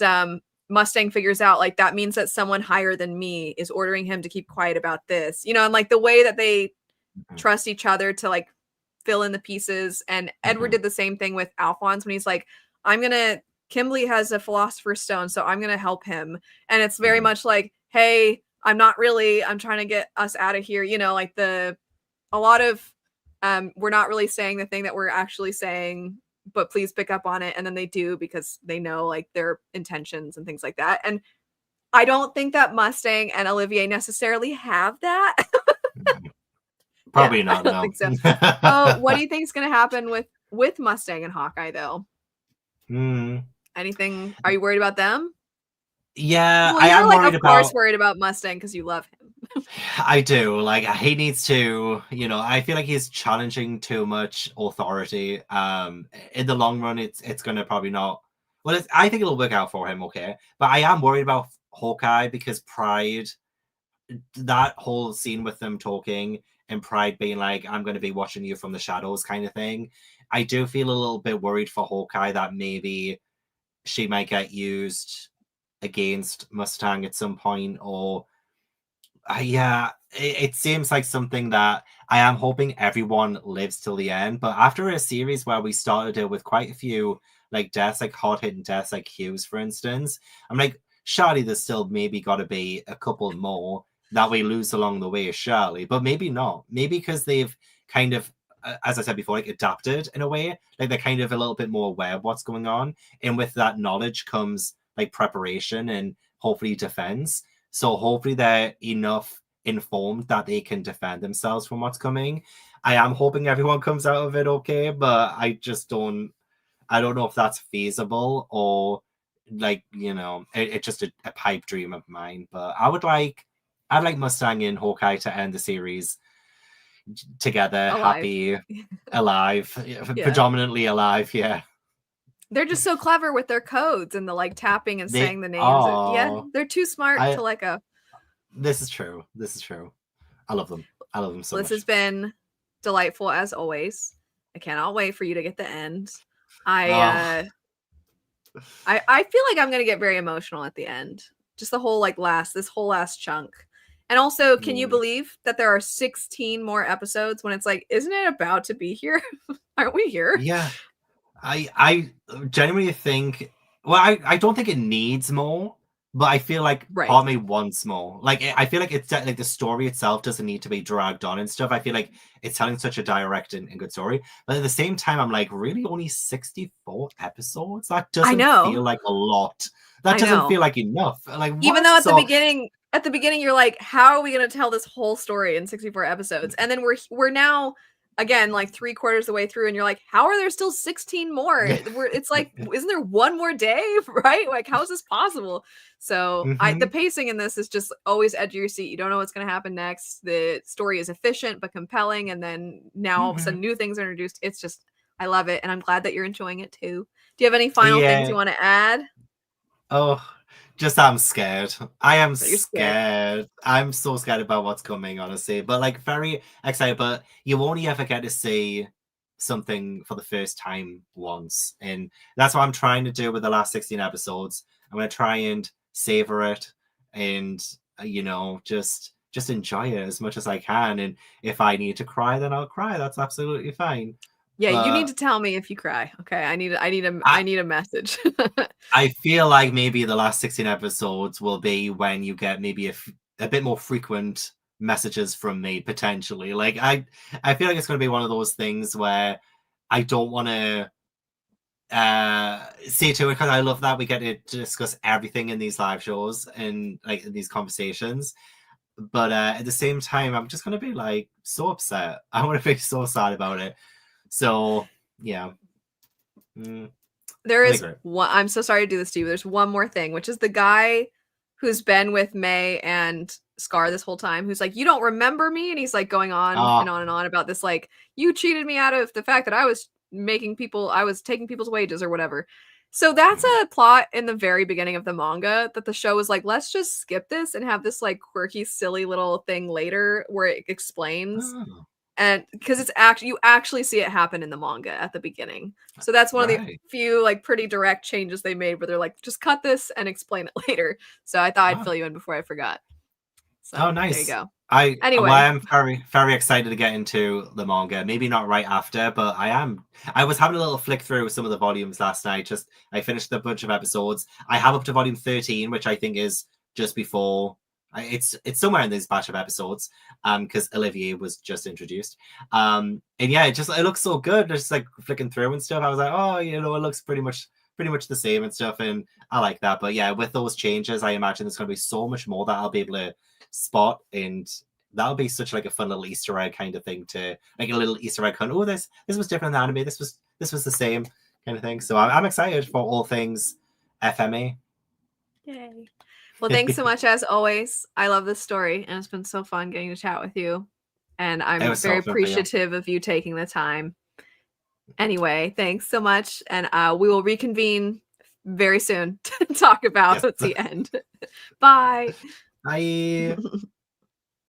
Mustang figures out like that means that someone higher than me is ordering him to keep quiet about this, you know, and like the way that they trust each other to like fill in the pieces. And Edward did the same thing with Alphonse when he's like, Kimberly has a philosopher's stone, so I'm gonna help him. And it's very much like, hey, I'm trying to get us out of here, you know, like a lot of we're not really saying the thing that we're actually saying, but please pick up on it. And then they do because they know like their intentions and things like that. And I don't think that Mustang and Olivier necessarily have that. Probably Yeah, not. I don't No. think so. Oh, what do you think is going to happen with Mustang and Hawkeye though? Anything? Are you worried about them? Yeah, Well, I you're am like, worried of course, about. worried about Mustang because you love him. I do. Like he needs to, you know, I feel like he's challenging too much authority. In the long run, it's gonna probably not. Well, I think it'll work out for him, okay. But I am worried about Hawkeye because Pride, that whole scene with them talking and Pride being like, I'm going to be watching you from the shadows kind of thing. I do feel a little bit worried for Hawkeye that maybe she might get used against Mustang at some point, or yeah, it seems like something that I am hoping everyone lives till the end. But after a series where we started it with quite a few like deaths, like hard hitting deaths, like Hughes, for instance, I'm like, surely there's still maybe got to be a couple more that we lose along the way, surely. But maybe not. Maybe because they've kind of, as I said before, like adapted in a way, like they're kind of a little bit more aware of what's going on, and with that knowledge comes like preparation and hopefully defense. So hopefully they're enough informed that they can defend themselves from what's coming. I am hoping everyone comes out of it okay, but I don't know if that's feasible or like, you know, it's just a pipe dream of mine. But I'd like Mustang and Hawkeye to end the series together, Alive. happy, alive, Yeah. predominantly alive, yeah. They're just so clever with their codes and the like tapping and They saying the names. Yeah, oh they're too smart I to let go. This is true. This is true. I love them. I love them so Well, this much. has been delightful as always. I cannot wait for you to get the end. Oh. I feel like I'm gonna get very emotional at the end. Just the whole like this whole last chunk. And also, can you believe that there are 16 more episodes when it's like, isn't it about to be here? Aren't we here? Yeah. I genuinely think, well, I don't think it needs more, but I feel like Right. part of me wants more. Like I feel like it's like the story itself doesn't need to be dragged on and stuff. I feel like it's telling such a direct and good story. But at the same time, I'm like, really only 64 episodes? That I doesn't know. feel like a lot. That I doesn't know. feel like enough. Like Even what? though So at the beginning you're like, how are we going to tell this whole story in 64 episodes? And then we're now again like 3/4 of the way through and you're like, how are there still 16 more? It's like, isn't there one more day, right? Like, how is this possible? So the pacing in this is just always edge of your seat. You don't know what's going to happen next. The story is efficient but compelling, and then now all of a sudden new things are introduced. It's just, I love it, and I'm glad that you're enjoying it too. Do you have any final things you want to add? Oh, just I'm scared. I am That you're scared. scared. I'm so scared about what's coming, honestly. But like very excited. But you only ever get to see something for the first time once. And that's what I'm trying to do with the last 16 episodes. I'm gonna try and savor it and you know, just enjoy it as much as I can. And if I need to cry, then I'll cry. That's absolutely fine. Yeah, you need to But tell me if you cry. Okay, I need I, I need a message. I feel like maybe the last 16 episodes will be when you get maybe a bit more frequent messages from me potentially. Like I feel like it's going to be one of those things where I don't want to say to it because I love that we get to discuss everything in these live shows and like in these conversations. But at the same time, I'm just going to be like so upset. I want to be so sad about it. So yeah. There Really is great. one. I'm so sorry to do this to you. There's one more thing, which is the guy who's been with May and Scar this whole time, who's like, you don't remember me? And he's like going on and on and on about this, like, you cheated me out of the fact that I was taking people's wages or whatever. So that's a plot in the very beginning of the manga that the show was like, let's just skip this and have this like quirky, silly little thing later where it explains. Oh. And because it's actually, you actually see it happen in the manga at the beginning. So that's one of the few like pretty direct changes they made where they're like, just cut this and explain it later. So I thought I'd fill you in before I forgot. So nice. there you go. Anyway, I'm very, very excited to get into the manga. Maybe not right after, but I was having a little flick through some of the volumes last night. I finished a bunch of episodes. I have up to volume 13, which I think is just before. It's somewhere in this batch of episodes, because Olivier was just introduced. And yeah, it looks so good. Just like flicking through and stuff. I was like, oh, it looks pretty much the same and stuff, and I like that. But yeah, with those changes, I imagine there's going to be so much more that I'll be able to spot, and that'll be such like a fun little Easter egg kind of thing, to like a little Easter egg hunt. Oh, this was different in the anime. This was the same kind of thing. So I'm excited for all things FMA. Yay. Well, thanks so much as always. I love this story, and it's been so fun getting to chat with you. And I'm very appreciative of you taking the time. Anyway, thanks so much, and we will reconvene very soon to talk about the end. Bye. Bye.